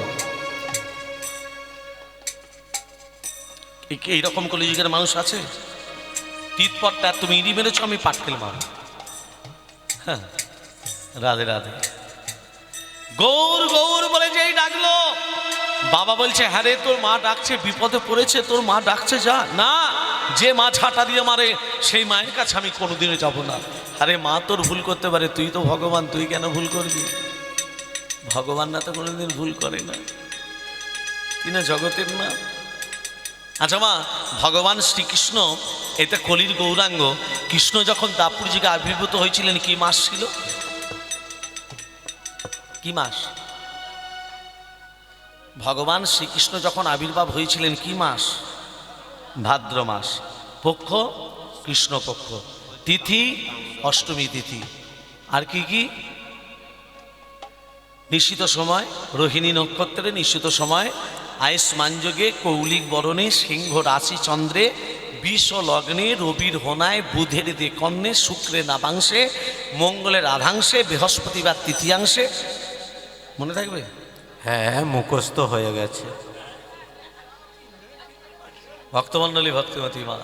এইরকম কলিযুগের মানুষ আছে? তীতপটটা তুমি ইডি মেরেছ, আমি পাটকেল মার। হ্যাঁ, রাধে রাধে। গৌর গৌর বলে যেই ডাকলো, বাবা বলছে হ্যাঁ রে, তোর মা ডাকছে, বিপদে পড়েছে, তোর মা ডাকছে, যা না। যে মা ঝাঁটা দিয়ে মারে, সেই মায়ের কাছে আমি কোনোদিনও যাব না। আরে মা তোর ভুল করতে পারে, তুই তো ভগবান, তুই কেন ভুল করবি? ভগবান না তো কোনোদিন ভুল করে না, তুই না জগতের না। আচ্ছা মা, ভগবান শ্রীকৃষ্ণ, এটা কলির গৌরাঙ্গ, কৃষ্ণ যখন দাপুরজিকে আবির্ভূত হয়েছিলেন, কি মাস ছিল? কি মাস? ভগবান শ্রীকৃষ্ণ যখন আবির্ভাব হয়েছিলেন, কি মাস? ভাদ্র মাস। পক্ষ কৃষ্ণপক্ষ, তিথি অষ্টমী তিথি। আর কি কি? নিশ্চিত সময় রোহিণী নক্ষত্রে, নিশ্চিত সময় আয়ুষ্মান যোগে, কৌলিক বরণে, সিংহ রাশি চন্দ্রে, বিষ লগ্নে, রবির হোনায়, বুধের দেকন্যে, শুক্রের নাবাংশে, মঙ্গলের আধাংশে, বৃহস্পতিবার তৃতীয়াংশে। মনে থাকবে? হ্যাঁ, মুখস্থ হয়ে গেছে। ভক্তমণ্ডলী, ভক্তিমতী মা,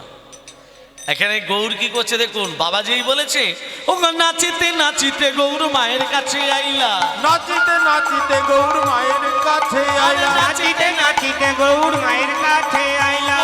এখানে গৌর কি করছে দেখুন। বাবাজিই বলেছে, ও নাচিতে নাচিতে গৌর মায়ের কাছে আইলা, নাচিতে নাচিতে গৌর মায়ের কাছে আইলা, নাচিতে নাচিতে গৌর মায়ের কাছে আইলা।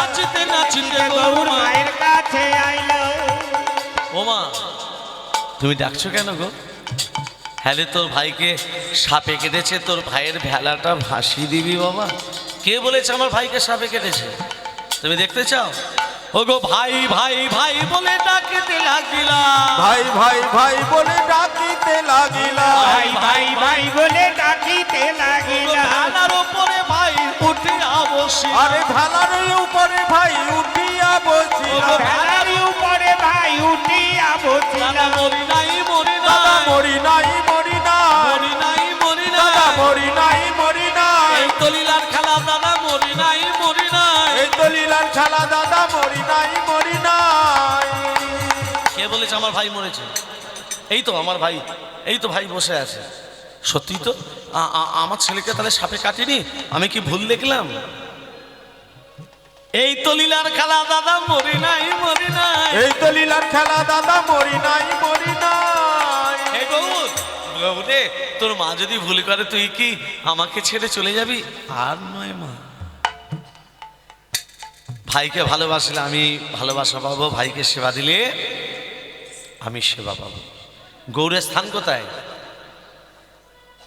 নাচিতে নাচিতে গৌর মায়ের কাছে আইলা। ও মা, তুমি ডাকছো কেন গো? হ্যাঁ রে, তোর ভাইকে সাপে কেটেছে, তোর ভাইয়ের ভেলাটা ভাসিয়ে দিবি বাবা। কে বলেছে আমার ভাইকে সাপে কেটেছে? তুমি দেখতে চাও? ও গো ভাই ভাই ভাই বলে ডাকিতে লাগিলা, ভাই ভাই ভাই বলে ডাকিতে লাগিলা, ভাই ভাই ভাই বলে ডাকিতে লাগিলা। ভেলার উপরে ভাই উঠিয়া বসিলা, আরে ভেলার উপরে ভাই উঠিয়া বসিলা, ভেলার উপরে ভাই উঠিয়া বসিলা। মরি নাই মরি দাদা নাই, মরি নাই মরি নাই, মরি নাই মরি দাদা নাই, মরি নাই মরি নাই, এই তো লীলার খেলা দাদা, মরি নাই মরি নাই। এই তো লীলার খেলা দাদা, মরি নাই মরি নাই। কে বলেছে আমার ভাই মরেছে? এই তো আমার ভাই, এই তো ভাই বসে আছে। সত্যি তো, আমার ছেলেকে তাহলে সাপে কাটেনি, আমি কি ভুল দেখলাম? এই তো লীলার খেলা দাদা, মরি নাই মরি নাই। এই তো লীলার খেলা দাদা, মরি নাই মরি নাই। হে গৌর, গৌরে, তোর মা যদি ভুল করে তুই কি আমাকে ছেড়ে চলে যাবি? আর নয় মা, ভাইকে ভালোবাসলে আমি ভালোবাসা পাবো, ভাইকে সেবা দিলে আমি সেবা পাবো। গৌরের স্থান কোথায়?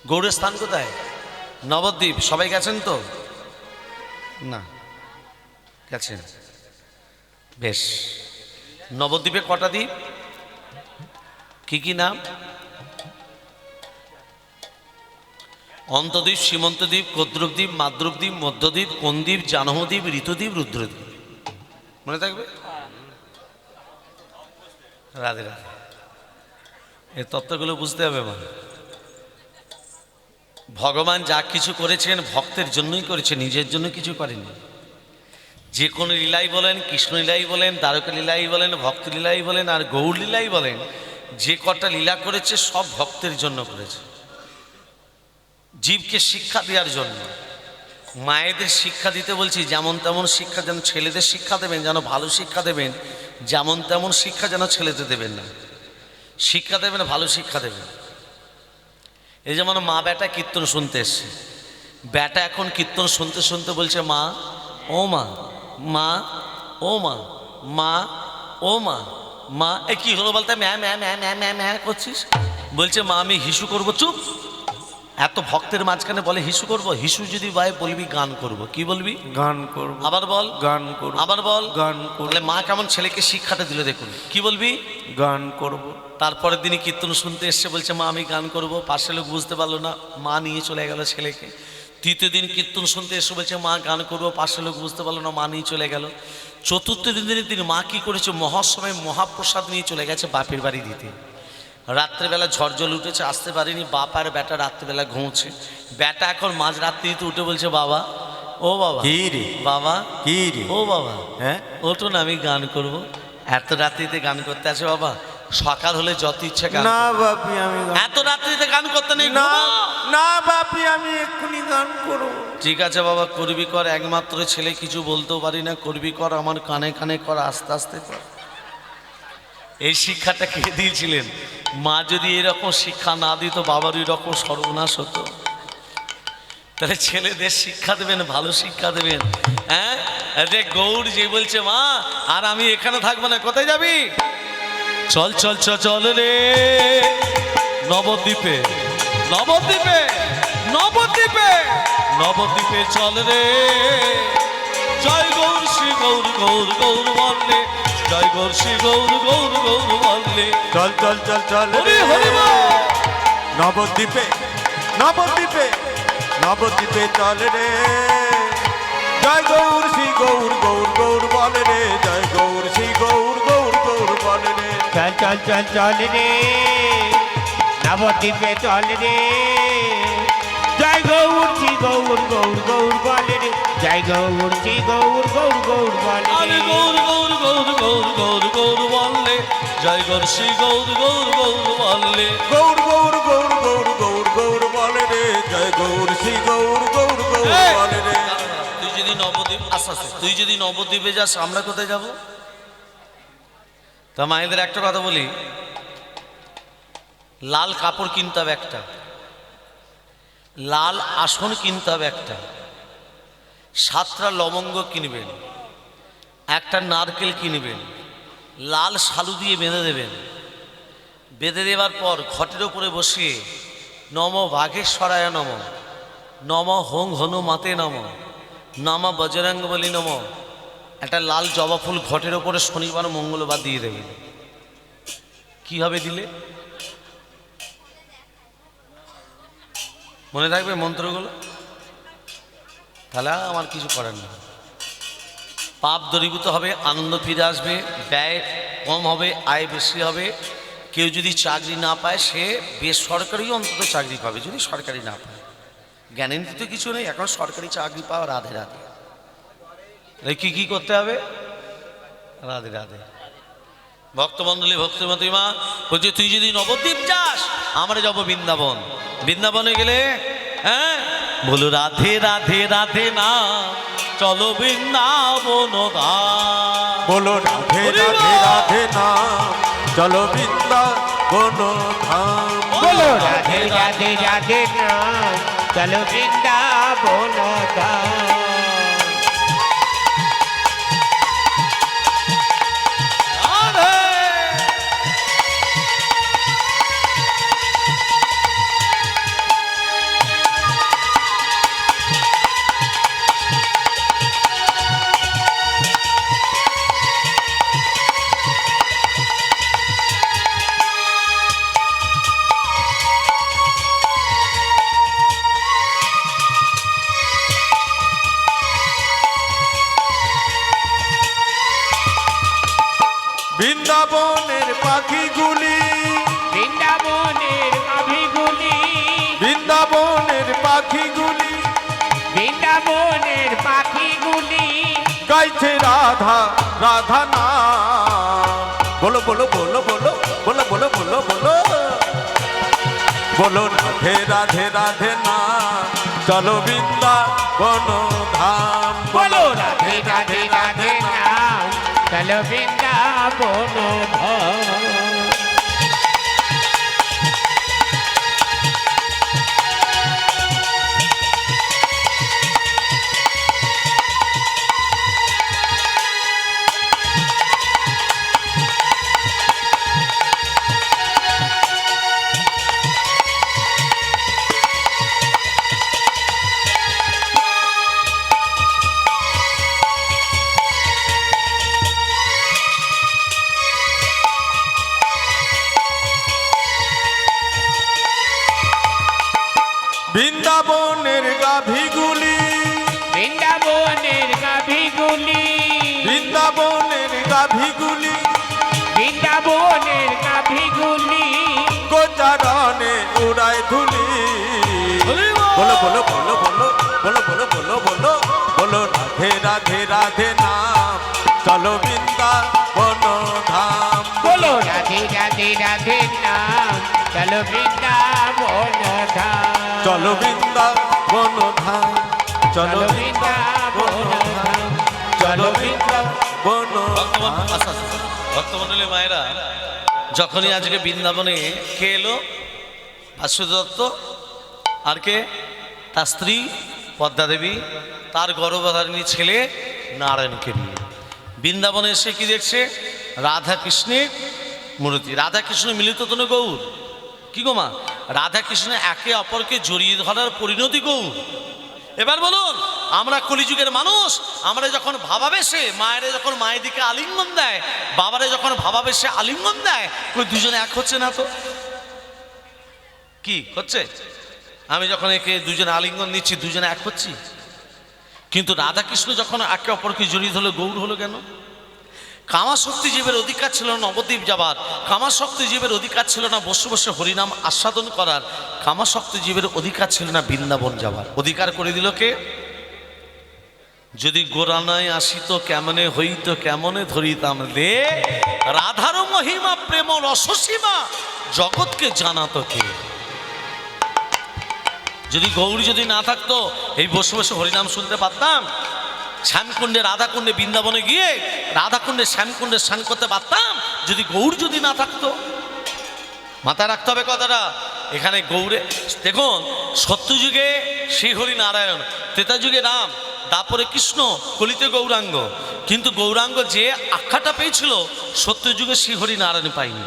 গৌরের স্থান কোথায়? নবদ্বীপ। সবাই গেছেন তো? না, গেছেন, বেশ। নবদ্বীপে কটা দ্বীপ? কি কি নাম? অন্তদ্বীপ, সীমন্তদ্বীপ, কদ্রুপদ্বীপ, মাদ্রুপদ্বীপ, মধ্যদ্বীপ, কোনদ্বীপ, জাহ্নবদ্বীপ, ঋতুদ্বীপ, রুদ্রদ্বীপ। মনে থাকবে? রাধে রাধে। এই তত্ত্বগুলো বুঝতে হবে মা। ভগবান যা কিছু করেছেন ভক্তের জন্যই করেছে, নিজের জন্য কিছু করেনি। যে কোনো লীলাই বলেন, কৃষ্ণ লীলাই বলেন, দ্বারকা লীলাই বলেন, ভক্ত লীলাই বলেন, আর গৌর লীলাই বলেন, যে কটা লীলা করেছে সব ভক্তের জন্য করেছে, জীবকে শিক্ষা দেওয়ার জন্য। মায়েদের শিক্ষা দিতে বলছি, যেমন তেমন শিক্ষা যেন ছেলেদের শিক্ষা দেবেন, যেন ভালো শিক্ষা দেবেন, যেমন তেমন শিক্ষা যেন ছেলেদের দেবেন না। শিক্ষা দেবেন, ভালো শিক্ষা দেবেন। এই যেমন মা বেটা কীর্তন শুনতে এসছে, বেটা এখন কীর্তন শুনতে শুনতে বলছে মা ও মা, মা ও মা, মা ও মা, মা এ কি হলো বলতে ম্যা ম্যা ম্যা ম্যা ম্যা ম্যা করছিস? বলছে মা আমি হিসু করবো। চুপ! এত ভক্তের মাঝখানে বলে হিসু করব? হিসু যদি ভাই বলবি গান করব। কি বলবি? গান করব। আবার বল গান করব। আবার বল গান করব। বলে মা কেমন ছেলেকে শিক্ষাটা দিল দেখুন। কি বলবি? গান করব। তারপরের দিনই কীর্তন শুনতে এসছে, বলছে মা আমি গান করব। পাশের লোক বুঝতে পারলো না, মা নিয়ে চলে গেল ছেলেকে। তৃতীয় দিন কীর্তন শুনতে এসে বলছে মা গান করব। পাশের লোক বুঝতে পারলো না, মা নিয়ে চলে গেল। চতুর্থ দিনের দিন মা কি করেছে, মহাসময়ে মহাপ্রসাদ নিয়ে চলে গেছে বাপের বাড়ি দিতে। রাত্রেবেলা ঝড় জল উঠেছে, আসতে পারিনি। বাপ আর বেটা রাত্রেবেলা ঘুমোচ্ছে। বেটা এখন মাঝরাত্রিতে উঠে বলছে বাবা ও বাবা। কি রে বাবা কি রে? ও বাবা হ্যাঁ ওঠো না, আমি গান করব। এত রাত্রিতে গান করতে আছে বাবা? সকাল হলে যত ইচ্ছা গান না করো। বাপি আমি গান এত রাত্রিতে গান করতে নেই, না ঘুমো। না বাপি আমি এক্ষুনি গান করব। ঠিক আছে বাবা, করবি কর। একমাত্র ছেলে, কিছু বলতেও পারি না, করবি কর। আমার কানে কানে কর, আস্তে আস্তে কর। এই শিক্ষাটা কে দিয়েছিলেন? মা যদি এরকম শিক্ষা না দিত, বাবার ওই রকম সর্বনাশ হতো। তাহলে ছেলেদের শিক্ষা দেবেন, ভালো শিক্ষা দেবেন। হ্যাঁ যে গৌর যে বলছে মা আর আমি এখানে থাকবো না, কোথায় যাবি? চল চল চল চল রে নবদ্বীপে, নবদ্বীপে, নবদ্বীপে, নবদ্বীপে চল রে। জয় গৌর শ্রী গৌর গৌর গৌর বললে, জয় গৌর শ্রী গৌর গৌর গৌর বললে। চল চল চল চল হরি রে হরি বল। নবদ্বীপে, নবদ্বীপে, নবদ্বীপে চল রে। জয় গৌর শ্রী গৌর গৌর গৌর বলে রে, জয় গৌর শ্রী গৌর গৌর গৌর বলে রে। চল চল চল চল রে নবদ্বীপে চল রে। জয় গৌর শ্রী গৌর গৌর গৌর বলে রে, জয় গৌর শ্রী গৌর গৌর গৌর বলে আরে রে। গৌর গৌর গৌর গৌর গৌর গৌর বললে, জয় গৌর শ্রী গৌর গৌর গৌর বললে। গৌর গৌর গৌর গৌর গৌর গৌর বলে রে, জয় গৌর শ্রী গৌর গৌর গৌর বলে রে। তুই যদি নবদ্বীপ আস্তে আস্তে, তুই যদি নবদ্বীপে যাস, আমরা কোথায় যাব? তা মায়েদের একটা কথা বলি, লাল কাপড় কিনতে হবে একটা, লাল আসন কিনতে হবে একটা, 7টা লবঙ্গ কিনবেন, একটা নারকেল কিনবেন, লাল শালু দিয়ে বেঁধে দেবেন। বেঁধে দেওয়ার পর ঘটের ওপরে বসিয়ে নম বাঘেশ্বরায় নম, নম হোং হনুমাতে নম, নম বজরঙ্গবলী নম। একটা লাল জবা ফুল ঘটের ওপরে শনিবার মঙ্গলবার দিয়ে দেবেন। কি হবে দিলে? মনে থাকবে মন্ত্রগুলো? তাহলে আমার কিছু করার নেই। পাপ দূরীভূত হবে, আনন্দ ফিরে আসবে, ব্যয় কম হবে, আয় বেশি হবে। কেউ যদি চাকরি না পায়, সে বেসরকারি অন্তত চাকরি পাবে, যদি সরকারি না পায়। গ্যারেন্টি তো কিছু নেই, এখন সরকারি চাকরি পাওয়া রাধে রাধে। কি কি করতে হবে? রাধে রাধে। ভক্তমণ্ডলী ভক্তিমতী মা বলছে তুই যদি নবদ্বীপ যাস, আমরা যাবো বৃন্দাবন। বৃন্দাবনে গেলে হ্যাঁ বলো রাধে রাধে রাধে না, চলো বৃন্দাবন ধাম। বলো রাধে রাধে রাধে না, চলো বৃন্দাবন ধাম। বলো রাধে রাধে রাধে নাম, চলো বৃন্দাবন ধাম। রাধে। বৃন্দাবনের পাখিগুলি, বৃন্দাবনের আভিগুলি, বৃন্দাবনের পাখিগুলি বৃন্দাবনের পাখিগুলি গাইতে কাছে রাধা রাধা নাম বলো বলো বলো বলো বলো বলো বলো বলো বলো রাধে রাধে রাধে নাম চলো বৃন্দাবন ধাম বলো রাধে রাধে রাধে নাম চলো বৃন্দাবন ধাম। বৃন্দাবনের গাভীগুলি বৃন্দাবনের গাভীগুলি বৃন্দাবনের গাভীগুলি বৃন্দাবনের গাভীগুলি গোচারণে উড়ায় ধুলি বলো বলো বলো বলো বলো বলো বলো বলো বলো রাধে রাধে রাধে নাম চলো বৃন্দাবন ধাম বলো রাধে রাধে রাধে নাম চলো বৃন্দাবন ধাম চলো বৃন্দাবন ধাম চলো চলো বৃন্দাবন ধাম চলো বৃন্দাবন ভক্তমণ্ডলী মায়েরা, যখনই আজকে বৃন্দাবনে কে এলো? ভাস্বতী দত্ত আর কে? তার স্ত্রী পদ্মা দেবী, তার গর্ভধারিণী ছেলে নারায়ণকে নিয়ে বৃন্দাবনে এসে কি দেখছে? রাধা কৃষ্ণের মূর্তি। রাধা কৃষ্ণ মিলিত তনু গৌর। কি গো মা? রাধা কৃষ্ণ একে অপরকে জড়িয়ে ধরার পরিণতি গৌর। এবার বলুন, আমরা কলিযুগের মানুষ, আমরা যখন ভাবাবেশে মায়েরা যখন মায়ের দিকে আলিঙ্গন দেয়, বাবারে যখন ভাবাবেশে আলিঙ্গন দেয়, কই দুজনে এক হচ্ছে না তো? কি হচ্ছে? আমি যখন একে দুজনে আলিঙ্গন নিচ্ছি, দুজনে এক হচ্ছি। কিন্তু রাধা কৃষ্ণ যখন একে অপরকে জড়িয়ে ধরলো, গৌর হলো কেন? কামাশক্তি জীবের অধিকার ছিল না নবদ্বীপ যাবার, কামাশক্তি জীবের অধিকার ছিল না বসে বসে হরিনাম আস্বাদন করার, কামাশক্তি জীবের অধিকার ছিল না বৃন্দাবন যাবার। অধিকার করে দিল কে? যদি গোরানায় আসিত কেমনে হইত কেমনে ধরিতাম রে, রাধার মহিমা প্রেম রসসীমা জগৎকে জানাতো কে? যদি গৌরী যদি না থাকতো, এই বসে বসে হরিনাম শুনতে পারতাম? শ্যামকুণ্ডে রাধাকুণ্ডে বৃন্দাবনে গিয়ে রাধাকুণ্ডে শ্যামকুণ্ডে স্নান করতে পারতাম যদি গৌর যদি না থাকতো? মাথায় রাখতে হবে কথাটা। এখানে গৌরে দেখুন, সত্যযুগে শ্রীহরি নারায়ণ, ত্রেতাযুগে রাম, তারপরে কৃষ্ণ, কলিতে গৌরাঙ্গ। কিন্তু গৌরাঙ্গ যে আখ্যাটা পেয়েছিল সত্যযুগে শ্রীহরি নারায়ণ পাইনি।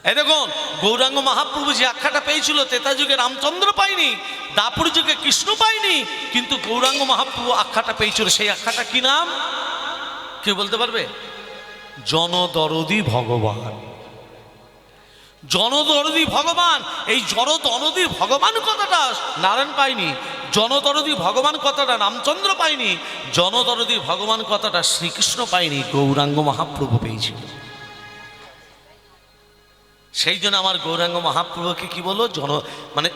এই দেখুন, গৌরাঙ্গ মহাপ্রভু যে আখ্যাটা পেয়েছিল ত্রেতাযুগে রামচন্দ্র পাইনি, দাপুর যুগে কৃষ্ণ পাইনি, কিন্তু গৌরাঙ্গ মহাপ্রভু আখ্যাটা পেয়েছিল। সেই আখ্যাটা কি নাম কেউ বলতে পারবে? জনদরদি ভগবান। জনদরদি ভগবান। এই জনদরদি ভগবান কথাটা নারায়ণ পাইনি, জনদরদি ভগবান কথাটা রামচন্দ্র পাইনি, জনদরদি ভগবান কথাটা শ্রীকৃষ্ণ পাইনি, গৌরাঙ্গ মহাপ্রভু পেয়েছিল। সেই জন্য আমার গৌরাঙ্গ মহাপ্রভুকে কি বলো? মানে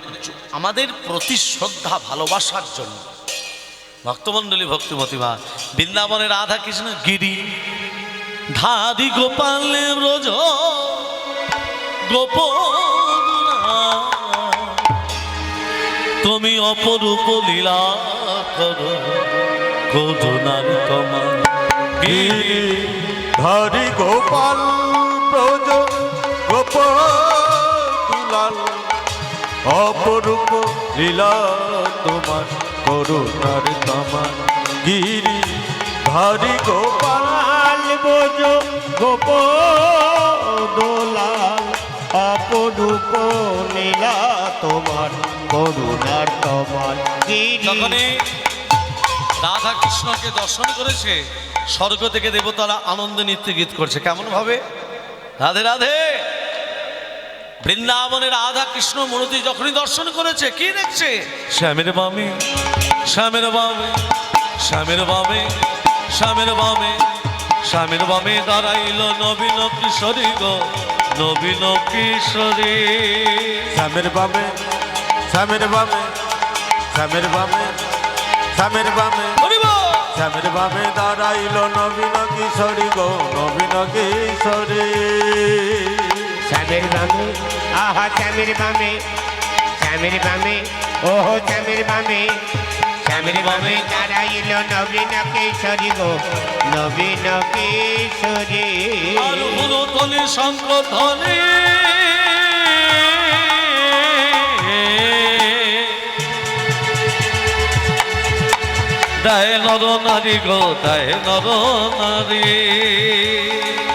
আমাদের প্রতি শ্রদ্ধা ভালোবাসার জন্য। ভক্তমণ্ডলী ভক্তিমতিমা, বৃন্দাবনে রাধা কৃষ্ণ গিরি ধারি গোপালে ব্রজ গোপনা, তুমি অপরূপ লীলা করো করুণার তোমার গিরি হরি গোপাল ব্রজ গোপদুলাল, অপরূপ লীলা তোমার করুণার তোমার গিরি হরি গোপাল গোপাল বোঝ গোপদোলাল, অপরূপ লীলা তোমার করুণার তোমার গিরি। যখনই রাধা কৃষ্ণকে দর্শন করেছে, স্বর্গ থেকে দেবতারা আনন্দ নৃত্য গীত করছে। কেমন ভাবে? রাধে রাধে। বৃন্দাবনে রাধা কৃষ্ণ মূর্তি যখনই দর্শন করেছে, কি দেখছে? শ্যামের বামে শ্যামের বামে শ্যামের বামে শ্যামের বামে শ্যামের বামে দাঁড়াইল নবীন কিশোরী গো, নবীন কিশোরী। শ্যামের বামে শ্যামের বামে শ্যামের বামে শ্যামের বামে হরি বল। শ্যামের বামে দাঁড়াইল নবীন কিশোরী গো নবীন কিশোরী শ্যামের বামে আহা শ্যামের বামে শ্যামের বামে ওহো শ্যামের বামে শ্যামের বামে দাঁড়াইল নবীন কিশোরী গো নবীন কিশোরী আর হুলুধ্বনি শঙ্খধ্বনি দেয় নর নারী গো দেয় নর নারী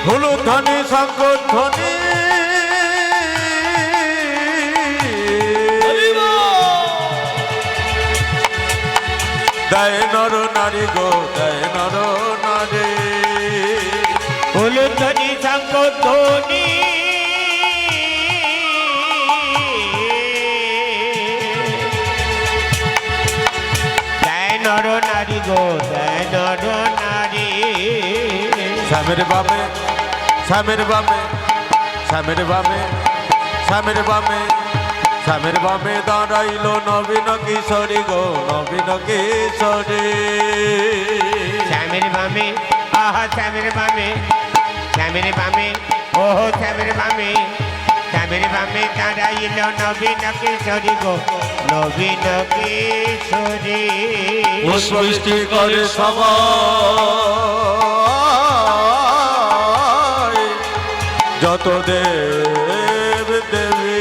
হুলুধ্বনি শঙ্খধ্বনি দেয় নর নারী গো দেয় নর নারী হুলুধ্বনি শঙ্খধ্বনি দেয় নর নারী গো দেয় নর নারী শ্যামের বামে শ্যামের বামে শ্যামের বামে শ্যামের বামে শ্যামের বামে দাঁড়াইল নবীন কিশোরী গো নবীন কিশোরী শ্যামের বামে আহা শ্যামের বামে শ্যামের বামে ওহো শ্যামের বামে শ্যামের বামে দাঁড়াইল নবীন কিশোরী গো নবীন কিশোরী পুষ্পবৃষ্টি করে সবাই যত দেব দেবী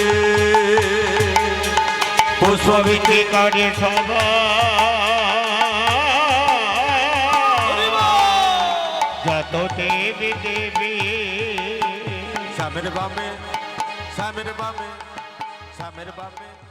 পুষ্পবৃষ্টি করে সবাই যত দেব দেবী শ্যামের বামে শ্যামের বামে শ্যামের বামে